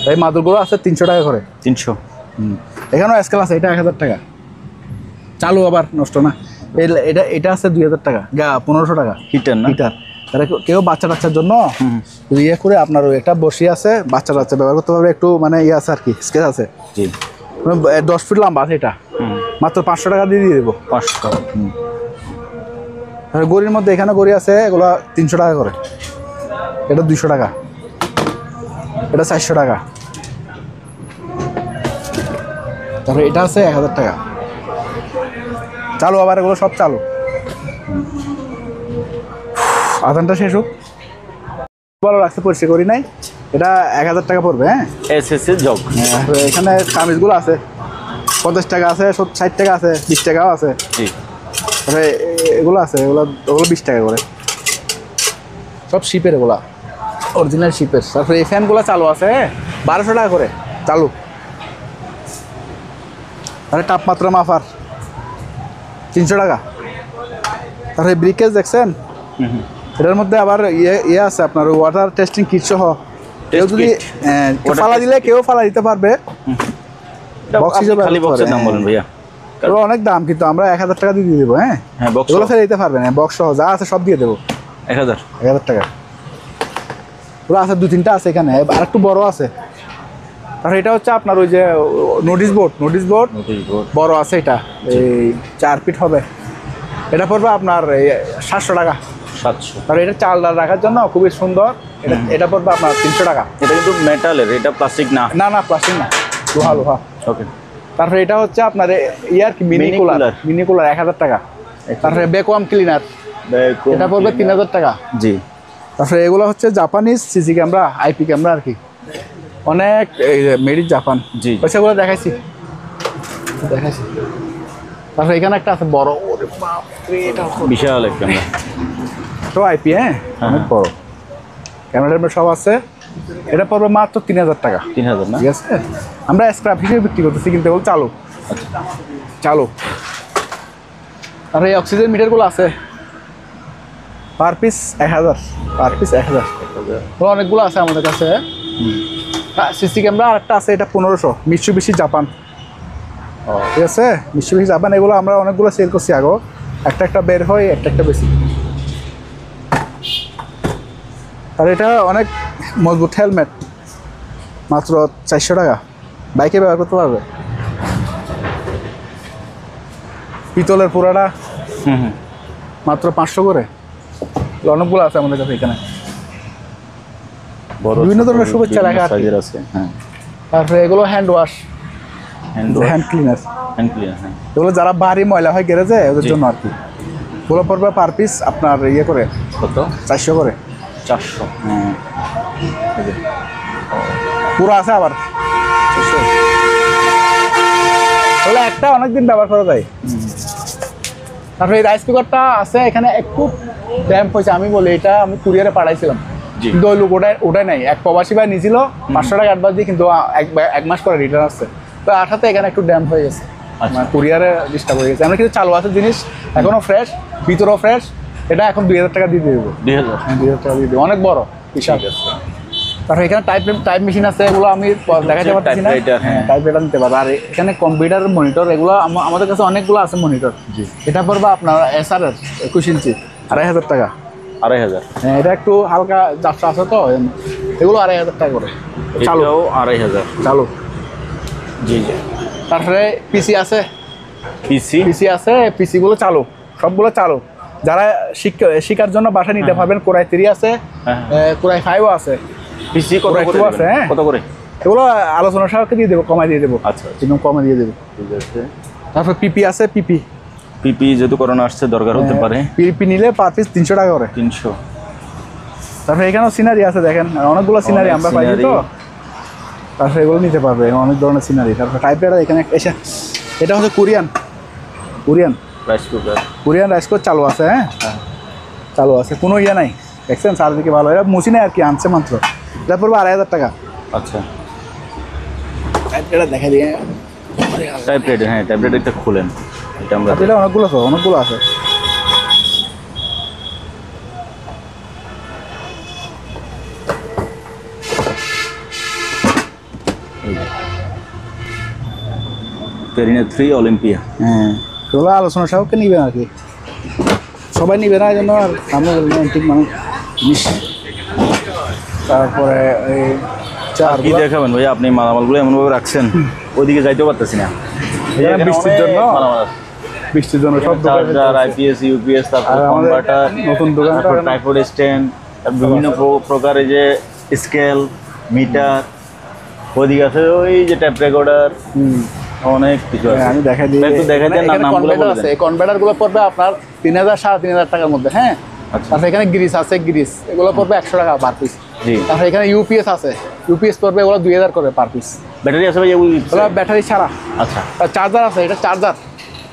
এই মাদুরগুলো আছে 300 টাকা করে। 300। এখানেও স্কেল আছে, এটা 1000 টাকা। চালু আবার নষ্ট না। এটা এটা আছে 2000 টাকা, 1500 টাকা হিটার না? হিটার। তাহলে কেউ বাচ্চা টাচ্চার জন্য ইয়ে করে আপনার ওই একটা বসি আছে, বাচ্চা টাচ্চা ব্যবহার করতে পারবে। একটু মানে ইয়ে আছে আর কি, স্কেল আছে। জি 10 ফিট লম্বা আছে এটা, মাত্র 500 টাকা দিয়ে দেবো। 500। আর গড়ির মধ্যে এখানে গড়ি আছে, এগুলো 300 টাকা করে। এটা 200 টাকা, এটা 400 টাকা। তারপরে এটা আছে 1000 টাকা। চালু আবার, এগুলো সব চালু। আধানটা শেষ হোক, ভালো লাগছে, পরিষ্কার করি নাই। এটা 1000 টাকা পড়বে। হ্যাঁ, এসএসএ জগ। আর এখানে কামিজগুলো আছে 50 টাকা আছে, 60 টাকা আছে, 20 টাকাও আছে। জি তারপরে এগুলো আছে, এগুলো 20 টাকা করে। সব শিপের, এগুলা অরিজিনাল শিপের। তারপরে এই ফ্যানগুলো চালু আছে 1200 টাকা করে চালু। আরে তাপমাত্রা মাপার 300 টাকা। তারপরে ব্রিকেজ দেখছেন, এটার মধ্যে আবার ইয়ে আছে আপনার ওয়াটার টেস্টিং কিট সহ। কেউ যদি ফালা দিলে কেউ ফালা দিতে পারবে। বক্স হিসেবে খালি বক্সের দাম বলেন ভাইয়া। এগুলো অনেক দাম, কিন্তু আমরা 1000 টাকা দিয়ে দেবো। হ্যাঁ, হ্যাঁ বক্স এগুলো ফেলে দিতে পারবেন, বক্স সহ যা আছে সব দিয়ে দেবো। 1000 টাকা। ওগুলো আছে 2-3টা আছে এখানে, আর একটু বড় আছে। আর এটা হচ্ছে আপনার ওই যে নোটিশ বোর্ড বড় আছে। এটা এই 4 ফিট হবে। এটা পড়বে আপনার 700 টাকা। 700। আর এটা চাল ডাল রাখার জন্য খুবই সুন্দর। এটা পড়বে আপনার 300 টাকা। এটা কিন্তু মেটালের, এটা প্লাস্টিক না। না প্লাস্টিক না, লোহা। ওকে। তারপরে এটা হচ্ছে আপনার ইয়ার কি মিনি কুলার 1000 টাকা। তারপরে ভ্যাকুয়াম ক্লিনার, এটা পড়বে 3000 টাকা। জি। তারপরে এগুলো হচ্ছে Japanese CC camera, IP camera আর কি। অনেক মেড ইন জাপান। জি। সেগুলো দেখাইছি। তারপরে এখানে একটা আছে বড়, ওরে বাপ রে, এটা বিশাল এক ক্যামেরা। তো আইপি, হ্যাঁ অনেক বড় ক্যামেরা সব আছে। এটা পড়বে মাত্র 3000 টাকা। 3000 না? ঠিক আছে, আমরা স্ক্র্যাপ হিসেবে বিক্রি করতেছি, কিন্তু এগুলো চালু। আর এই অক্সিজেন মিটারগুলো আছে পার পিস 1000। অনেকগুলো আছে আমাদের কাছে। সিসি ক্যামেরা আরেকটা আছে, এটা 1500, মিৎসুবিশি জাপান। ঠিক আছে, মিৎসুবিশি জাপান। এগুলো আমরা অনেকগুলো সেল করছি আগো, একটা বের হয়, একটা বেশি। আর এটা অনেক মজবুত হেলমেট, মাত্র 400 টাকা। বাইকে ব্যবহার করতে পারবে। পিতলের পুরাটা মাত্র 500 করে। অনেকগুলো আছে আমাদের কাছে এখানে, বিভিন্ন ধরনের শুভেচ্ছা লেখা আছে। হ্যাঁ। তারপরে এগুলো হ্যান্ড ক্লিনার। এগুলো যারা ভারী ময়লা হয় গ্যারেজে, ওদের জন্য আর কি। এগুলো পড়বে পার পিস আপনার ইয়ে করে কত? 400 করে। 400। হ্যাঁ, পুরো আছে আবার 400। তাহলে একটা অনেকদিন ব্যবহার করা যায়। তারপরে এই রাইস কুকারটা আছে এখানে, একটু ড্যাম্প হয়েছে। আমি বলি এটা আমি কুরিয়ারে পাঠাইছিলাম, কিন্তু ওই লোক ওটাই নাই। এক প্রবাসী ভাই নিয়েছিল 500 টাকা অ্যাডভান্স দিয়ে, কিন্তু 1 মাস পরে রিটার্ন আসছে। তো আঠাতে এখানে একটু ড্যাম্প হয়ে গেছে, কুরিয়ারে ডিস্টার্ব হয়ে গেছে। আমরা কিন্তু চালু আছে জিনিস, এখনও ফ্রেশ, ভিতরেও ফ্রেশ। এটা এখন 2000 টাকা দিয়ে দেবো। 2000 টাকা দিয়ে দেবো, অনেক বড় বিশাল। তারপর এখানে টাইপ মেশিন আছে, এগুলো আমি দেখাতে পারছি না। টাইপ এটা নিতে পারবো। আর এখানে কম্পিউটার মনিটর, এগুলো আমাদের কাছে অনেকগুলো আছে মনিটর। এটা পড়বে আপনার এসআরের 21 ইঞ্চি, 2500 টাকা। 2500। হ্যাঁ, এটা একটু হালকা যাত্রা আছে তো, এগুলো 2500 টাকা করে চালু। 2500 চালু। জি। তারপরে পিসি আছে, পিসিগুলো চালু, সবগুলো চালু। যারা শিকার জন্য বাসা নিতে পারবেন, কোরাই 3 আছে, কোরাই 5ও আছে। পিসি কত ওরা করে একটু আছে, দেবেন? হ্যাঁ। কত করে? এগুলো আলোচনা সাপেক্ষে দিয়ে দেবো, কমাই দিয়ে দেবো, আচ্ছা একদম কমাই দিয়ে দেবো। ঠিক আছে। তারপর পিপি আছে, পিপি পিপি যেহেতু করোনা আসছে দরকার হতে পারে। পিপি নিলে পার পিস 300 টাকা করে। 300। তারপরে এখানেও সিনারি আছে, দেখেন অনেকগুলো সিনারি অনেক আমরা পাই তো। scenery। তারপরে এগুলো নিতে পারবে, অনেক ধরনের সিনারি। তারপর টাইপের এখানে এসে, এটা হচ্ছে Korean rice cooker. Rice cooker চালু আছে, হ্যাঁ চালু আছে, কোনো ইয়ে নাই, দেখছেন চারদিকে ভালো। এটা মুছি নাই আর কি, আনছে মাত্র। এটা পড়বে 2500 টাকা। আচ্ছা, এটা দেখা দিয়ে, টাইপ রেড, হ্যাঁ টাইপ রেড একটা খুলেন, এটা আমরা এটা অনেকগুলো আছে। পেরিনে 3 অলিম্পিয়া। হ্যাঁ, এগুলো আলোচনা সাপেক্ষে নিবেন আর কি, সবাই নিবে না, এই জন্য আর আমরা ঠিক মানে জিনিস। তারপরে এই আর কি দেখাবেন ভাই? আপনি মালামালগুলো এমনভাবে রাখছেন, ওইদিকে যাইতেও পারতেছি না। এখানে বৃষ্টির জন্য, বৃষ্টির জন্য সব চার্জার, আইপিএস, ইউপিএস, তারপর আর আমাদের কনভার্টার, নতুন দোকানটা তারপর ট্রাইপড স্ট্যান্ড, বিভিন্ন প্রকারের যে স্কেল, মিটার, ওইদিকে আছে ওই যে ট্যাপ রেকর্ডার, অনেক কিছু আছে। আমি দেখাই দিই, একটু দেখাই দেন, এখানে নামগুলো কনভার্টার বলে আছে, দেন। এই কনভার্টারগুলো পড়বে আপনার 3000 3500 টাকার মধ্যে, হ্যাঁ। আচ্ছা। তারপরে এখানে গ্রিস আছে, গ্রিস এগুলো পড়বে 100 টাকা পার পিস। জি। তারপরে এখানে ইউপিএস আছে, ইউপিএস পড়বে এগুলো 2000 করে পার পিস। ব্যাটারি আছে ভাই? ওই ওগুলো ব্যাটারি ছাড়া। আচ্ছা, চার্জার আছে, এটা charger,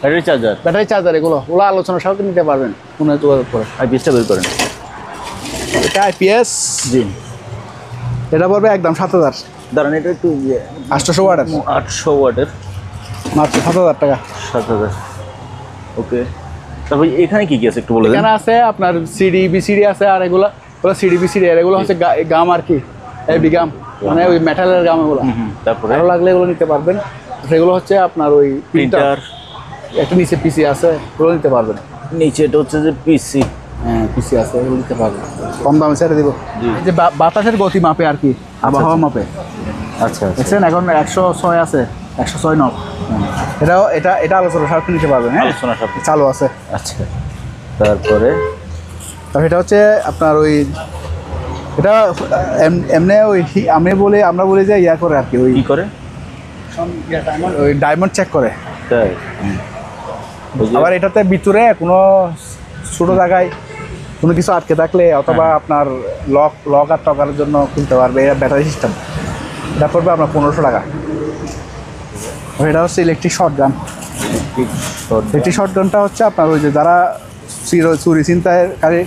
battery charger, battery charger, ওগুলো আলোচনা সাপেক্ষে নিতে পারবেন কোনো যোগাযোগ করে। আইপিএসটা বের করেন। এটা আইপিএস, জি। এটা পড়বে একদম 7000, দাঁড়ান, এটা একটু 800 ওয়াটের, 800 ওয়াটের, মাত্র 7000 টাকা। 7000। ওকে, তারপর এখানে কি কি আছে একটু বলে দেন। এখানে আছে আপনার সিডি বিসিডি আছে, আর এগুলো সিডি বিসিডি, আর এগুলো হচ্ছে গাম আর কি, এই গাম মানে ওই মেটালের গাম, এগুলো তারপরে ভালো লাগলে এগুলো নিতে পারবেন। সেগুলো হচ্ছে আপনার ওই প্রিন্টার, একটা নিচে পিসি আছে, এগুলো নিতে পারবেন। নিচে এটা হচ্ছে যে পিসি। হ্যাঁ পিসি আছে, এগুলো নিতে পারবেন, কম দামে ছেড়ে দিব। জি। যে বাতাসের গতি মাপে আর কি, আবহাওয়া মাপে, আচ্ছা আচ্ছা, দেখছেন এখন 106 আছে, 106 নব। এটা আলোচনা সাপেক্ষে নিতে পারবেন, হ্যাঁ আলোচনা সাপেক্ষে। চালু আছে। আচ্ছা, তারপরে তো এটা হচ্ছে আপনার ওই, এটা এমনি ওই আমরা বলি যে ইয়া করে আর কি, ওই কি করে? ওই ডায়মন্ড চেক করে। তাই? ওই যে- আবার এটাতে ভিতরে কোনো ছোটো জায়গায় কোনো কিছু আটকে থাকলে, অথবা আপনার লক আর টকার জন্য কিনতে পারবে। এটা ব্যাটারি সিস্টেম, এটা পড়বে আপনার 1500 টাকা। আর এটা হচ্ছে electric short gun. Electric short গানটা হচ্ছে আপনার ওই যে যারা চুরি ছিনতাইকারী,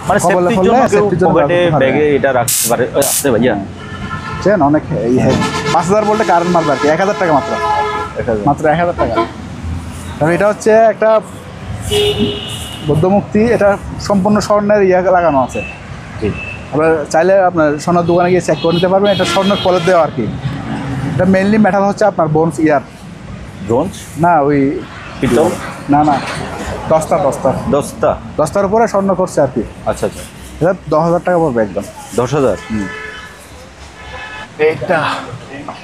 মানে খবর সেফটির হলে জন্য কেউ safety-র জন্য পকেটে, ব্যবহার করে। ব্যাগে এটা রাখতে পারে। আছে ভাইয়া? বুঝছেন, অনেক 5000 বলতে কারেন্ট মারবে আর কি, 1000 টাকা মাত্র, মাত্র 1000 টাকা। কারণ এটা হচ্ছে একটা বৌদ্ধমুক্তি, এটা সম্পূর্ণ স্বর্ণের ইয়ে লাগানো আছে। ঠিক। আপনার চাইলে আপনার স্বর্ণের দোকানে গিয়ে চেক করে নিতে পারবেন, এটা স্বর্ণের পলের দেওয়া আর কি। এটা মেইনলি মেটাল হচ্ছে আপনার বোনস ইয়ার, ব্রোঞ্জ, না ওই পিতল, না দস্তা, 10টার উপরে স্বর্ণ করছে আর কি। আচ্ছা আচ্ছা, এটা 10,000 টাকা পড়বে একদম। 10,000।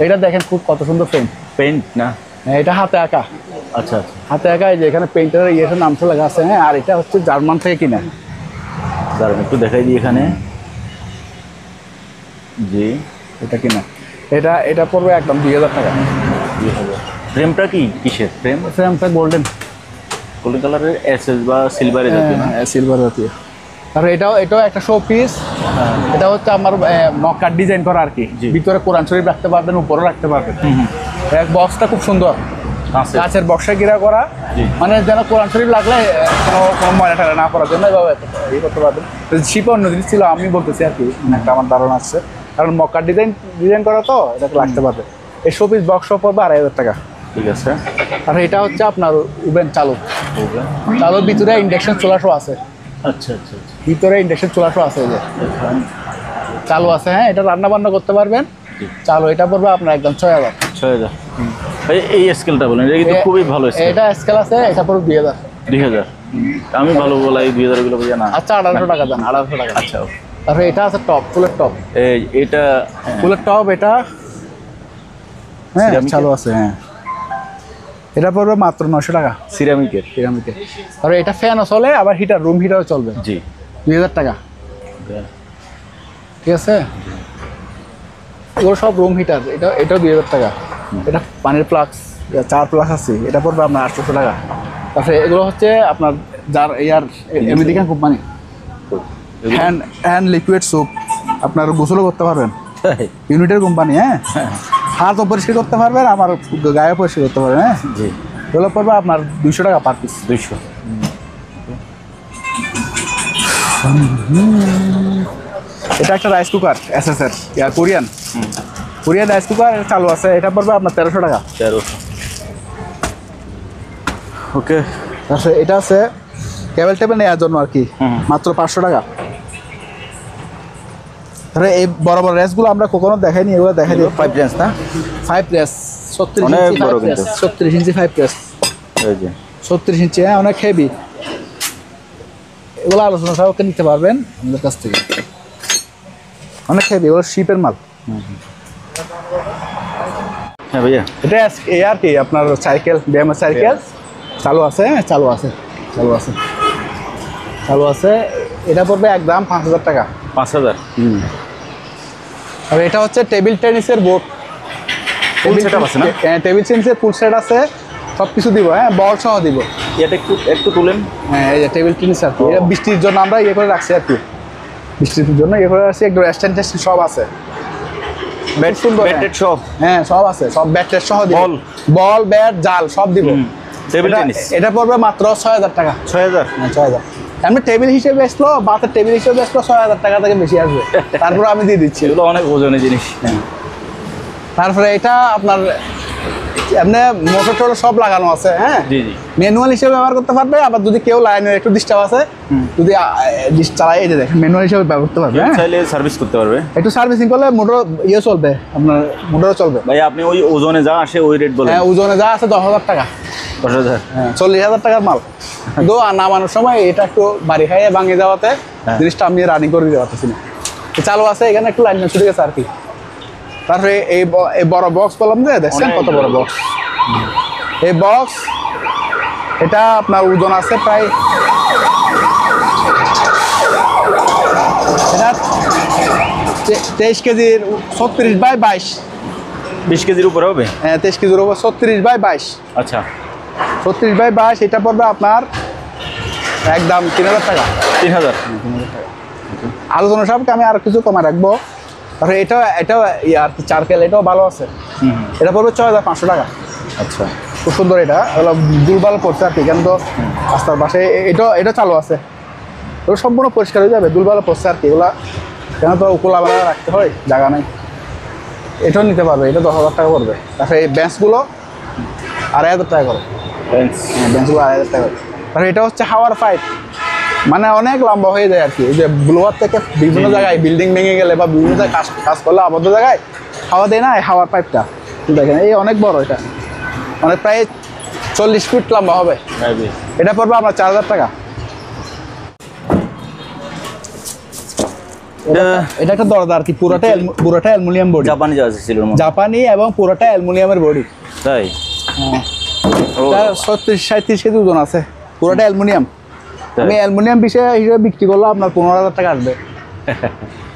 এটা দেখেন খুব কত সুন্দর পেন্ট, পেন্ট না? এটা হাতে আঁকা, আচ্ছা আচ্ছা, হাতে আঁকা। এই যে এখানে পেন্টারের ইয়েটার নামটা লেখা আছে, হ্যাঁ। আর এটা হচ্ছে জার্মান থেকে কিনা। দাঁড়ান একটু দেখাই দিই এখানে। জি, এটা কিনা, এটা পড়বে একদম 2000 টাকা। 2000। ফ্রেমটা কি কিসের ফ্রেম? ফ্রেমটা গোল্ডেন কালারের, এসএস বা সিলভারের জাতীয় না? সিলভার জাতীয়। তারপরে এটাও একটা শো পিস। এটা হচ্ছে আমার মক্কার ডিজাইন করা আর কি। জি। ভিতরে কোরআন শরীফ রাখতে পারবেন, উপরে রাখতে পারবেন। এক বক্সটা খুব সুন্দর, আছে। কাঁচের বক্সে গিরা করা, জি। মানে যেন কোরআন শরীফ লাগলে কোনো ময়লা টয়লা না করার জন্য এভাবে ইয়ে করতে পারবেন। শিপে অন্য জিনিস ছিল, আমি বলতেছি আর কি, একটা আমার ধারণা আছে, কারণ মক্কার ডিজাইন করা তো, এটাকে লাগতে পারবে। এই শো পিস বক্স পড়বে 2500 টাকা। ঠিক আছে। আর এটা হচ্ছে আপনার ওভেন চালু, চালুর ভিতরে ইন্ডাকশন চুলাশো আছে, আচ্ছা আচ্ছা আচ্ছা, ভিতরে ইন্ডাকশন চুলাশো আছে, এই যে চালু আছে, হ্যাঁ। এটা রান্না বান্না করতে পারবেন, চালু। এটা পড়বে আপনার একদম 6000। 6000। এই স্কেলটা বলেন, এটা কিন্তু খুবই ভালো স্কেল। এটা স্কেল আছে, এটা পড়বে 2000। 2000? আমি ভালো বলাই 2000 গুলো ভাইয়া না। আচ্ছা 1800 টাকা দেন, 1800 টাকা। আচ্ছা, তারপরে এটা আছে টপ, ফুলের টপ, এটা ফুলের টপ, এটা হ্যাঁ Ceramic-এর? চালু আছে, হ্যাঁ। এটা পড়বে মাত্র 900 টাকা, সিরামিকের। সিরামিকের। তারপরে এটা ফ্যানও চলে, আবার হিটার, রুম হিটারও চলবে, জি। 2000 টাকা। ঠিক আছে। এগুলো সব রুম হিটার, এটাও 2000 টাকা। এটা পানির ফ্লাক্স 4 প্লাস আছে, এটা পড়বে আপনার 800 টাকা। তারপরে এগুলো হচ্ছে আপনার যার air American company, hand liquid soap, আপনার গোসলও করতে পারবেন, ইউনিটের কোম্পানি। হ্যাঁ, হাতও পরিষ্কার করতে পারবেন, আমার গায়ে পরিষ্কার করতে পারবেন। হ্যাঁ জি, এগুলো পড়বে আপনার 200 টাকা পার পিস। 200। এটা একটা রাইস কুকার এসএসএর, কোরিয়ান রাইস কুকার চালু আছে, এটা পড়বে আপনার 1300 টাকা। 1300। ওকে। তারপরে এটা আছে কেবল টেবিল নেওয়ার জন্য আর কি, মাত্র 500 টাকা। তাহলে এই বড় বড় রেসগুলো আমরা কখনো দেখাইনি, এগুলো দেখাই দিই। 5 রেঞ্জ না? 5 রেস 36 অনেক ইঞ্চি, বড় 5 রেস, কিন্তু। 36 ইঞ্চি 5 রেস, এই যে 36 ইঞ্চি। হ্যাঁ, অনেক হেভি। এগুলো আলোচনা সহকারে নিতে পারবেন আমাদের কাছ থেকে, অনেক হেভি, এগুলো শিপের মাল। হ্যাঁ ভাইয়া, এটা এই আর কি আপনার সাইকেল, ব্যায়ামের সাইকেল চালু আছে। হ্যাঁ, চালু আছে। এটা পড়বে একদম 5000 টাকা। 5000। আর এটা হচ্ছে টেবিল টেনিসের বোর্ড, ফুল সেটআপ আছে না? হ্যাঁ, টেবিল টেনিসের ফুল সেট আছে, সব কিছু দিব। হ্যাঁ, বল সহ দিব। এটা একটু তুলেন। হ্যাঁ, এই যে টেবিল টেনিস আর কি, এটা বৃষ্টির জন্য আমরা ইয়ে করে রাখছি আর কি, বৃষ্টির জন্য ইয়ে করে রাখছি। একটু স্ট্যান্ড টেস্ট সব আছে, ব্যাট সুন্দর। ব্যাটেড সব। হ্যাঁ, সব আছে, সব ব্যাট টেস্ট সহ দিব। বল ব্যাট জাল সব দিব। টেবিল টেনিস এটা পড়বে মাত্র 6000 টাকা। 6000। হ্যাঁ, 6000। আমি টেবিল হিসেবে বেচলো, বাতের টেবিল হিসেবে বেচলো 6000 টাকা থেকে বেশি আসবে, তারপরে আমি দিয়ে দিচ্ছি। এগুলো অনেক ওজনের জিনিস। তারপরে এটা আপনার এমনি মোটর টোটর সব লাগানো আছে। হ্যাঁ, জি জি। ম্যানুয়াল হিসেবে ব্যবহার করতে পারবে, আবার যদি কেউ লাইনের একটু ডিস্টার্ব আছে, যদি চালাই, এই যে দেখেন ম্যানুয়াল হিসেবে ব্যবহার করতে পারবে। হ্যাঁ, চাইলে সার্ভিস করতে পারবে। একটু সার্ভিসিং করলে মোটর ইয়ে চলবে, আপনার মোটরও চলবে। ভাই আপনি ওই ওজনে যা আসে ওই রেট বলেন। হ্যাঁ, ওজনে যা আছে 10,000 টাকা। 10,000। হ্যাঁ, 40,000 টাকার মাল। কিন্তু নামানোর সময় এটা একটু বাড়ি খাইয়ে ভাঙিয়ে যাওয়াতে জিনিসটা আমি রানিং করে দিতে পারতেছি না। চালু আছে, এখানে একটু লাইন ছুটে গেছে আর কি। তারপরে এই বড় বক্স বললাম যে, দেখছেন কত বড় বক্স। এই বক্স এটা আপনার ওজন আছে প্রায়, এটা 23 কেজির, 36/22। 20 কেজির উপরে হবে। হ্যাঁ, 23 কেজির উপর, 36/22। আচ্ছা, 36/22। এটা পড়বে আপনার একদম 3000 টাকা। 3000। আলোচনা সাপেক্ষে আমি আর কিছু কমে রাখবো। তারপরে এটাও আর কি চারকেল, এটাও ভালো আছে। এটা পড়বে 6500 টাকা। আচ্ছা, খুব সুন্দর। এটা দুলবাল পড়ছে আর কি, কেন তো রাস্তার পাশে এটা চালু আছে, এগুলো সম্পূর্ণ পরিষ্কার হয়ে যাবে। দুলবাল পড়ছে আর কি, এগুলা কেন তো কোলাবেলা রাখতে হয়, জায়গা নেই। এটাও নিতে পারবে, এটা 10,000 টাকা পড়বে। তারপরে এই বেঞ্চগুলো 2500 টাকা করে। বেঞ্চগুলো 2500 টাকা করে। তারপরে এটা হচ্ছে হাওয়ার পাইপ, মানে অনেক লম্বা হয়ে যায় আর কি। এই যে ব্লোয়ার থেকে বিভিন্ন জায়গায় বিল্ডিং ভেঙে গেলে বা বিভিন্ন জায়গায় কাজ করলে আবদ্ধ জায়গায় হাওয়া দেয় না, এই হাওয়ার পাইপটা দেখেন, এই অনেক বড়। এটা মানে প্রায় 40 ফিট লম্বা হবে। এটা পড়বে আপনার 4000 টাকা। এটা একটা দরজা আর কি, পুরোটা অ্যালুমিনিয়াম বডি, জাপানি যা ছিল জাপানি এবং পুরোটা অ্যালুমিনিয়ামের বডি। তাই? এটা 36-37 কেজি ওজন আছে, পুরোটা অ্যালুমিনিয়াম। আমি অ্যালুমিনিয়াম হিসেবে বিক্রি করলে আপনার 15,000 টাকা আসবে,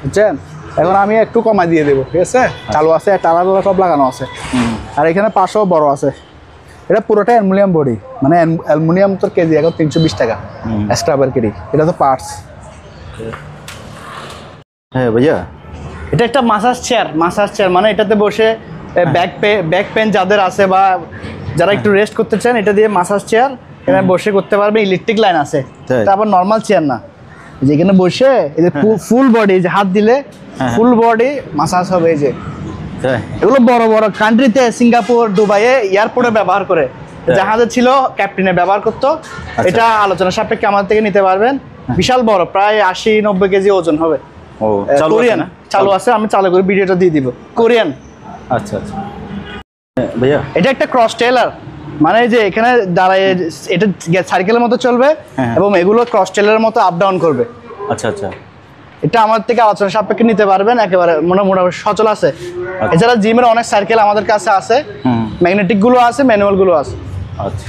বুঝছেন? এখন আমি একটু কমাই দিয়ে দেবো, ঠিক আছে? চালু আছে, টালা সব লাগানো আছে। আর এখানে পাশেও বড় আছে। এটা পুরোটা অ্যালুমিনিয়াম বডি, মানে অ্যালুমিনিয়াম তোর কেজি এখন 320 টাকা এক্সট্রা পার কেজি। এটা তো পার্টস। হ্যাঁ ভাইয়া, এটা একটা মাসাজ চেয়ার, মানে এটাতে বসে ব্যাক পেন যাদের আছে বা যারা একটু রেস্ট করতে চান, এটা দিয়ে মাসাজ চেয়ার এখানে বসে করতে পারবে। ইলেকট্রিক লাইন আছে, এটা আবার নর্মাল চেয়ার না। যেখানে বসে এই যে ফুল বডি, যে হাত দিলে ফুল বডি মাসাজ হবে। এই যে এগুলো বড় বড় কান্ট্রিতে, সিঙ্গাপুর, দুবাইয়ে এয়ারপোর্টে ব্যবহার করে, জাহাজে ছিল ক্যাপ্টেনে ব্যবহার করতো। এটা আলোচনা সাপেক্ষে আমাদের থেকে নিতে পারবেন। বিশাল বড়, প্রায় 80-90 কেজি ওজন হবে। কোরিয়ান চালু আছে, আমি চালু করে ভিডিওটা দিয়ে দিব। কোরিয়ান। আচ্ছা আচ্ছা ভাইয়া, এটা একটা ক্রস টেলার, মানে যে এখানে দাঁড়ায় এটা সাইকেলের মতো চলবে এবং এগুলো ক্রস টেলারের মতো আপ ডাউন করবে। আচ্ছা আচ্ছা, এটা আমাদের থেকে আলোচনা সাপেক্ষে নিতে পারবেন, একেবারে মোটামুটি সচল আছে। এছাড়া জিমের অনেক সাইকেল আমাদের কাছে আছে, ম্যাগনেটিক গুলো আছে, ম্যানুয়াল গুলো আছে। আচ্ছা।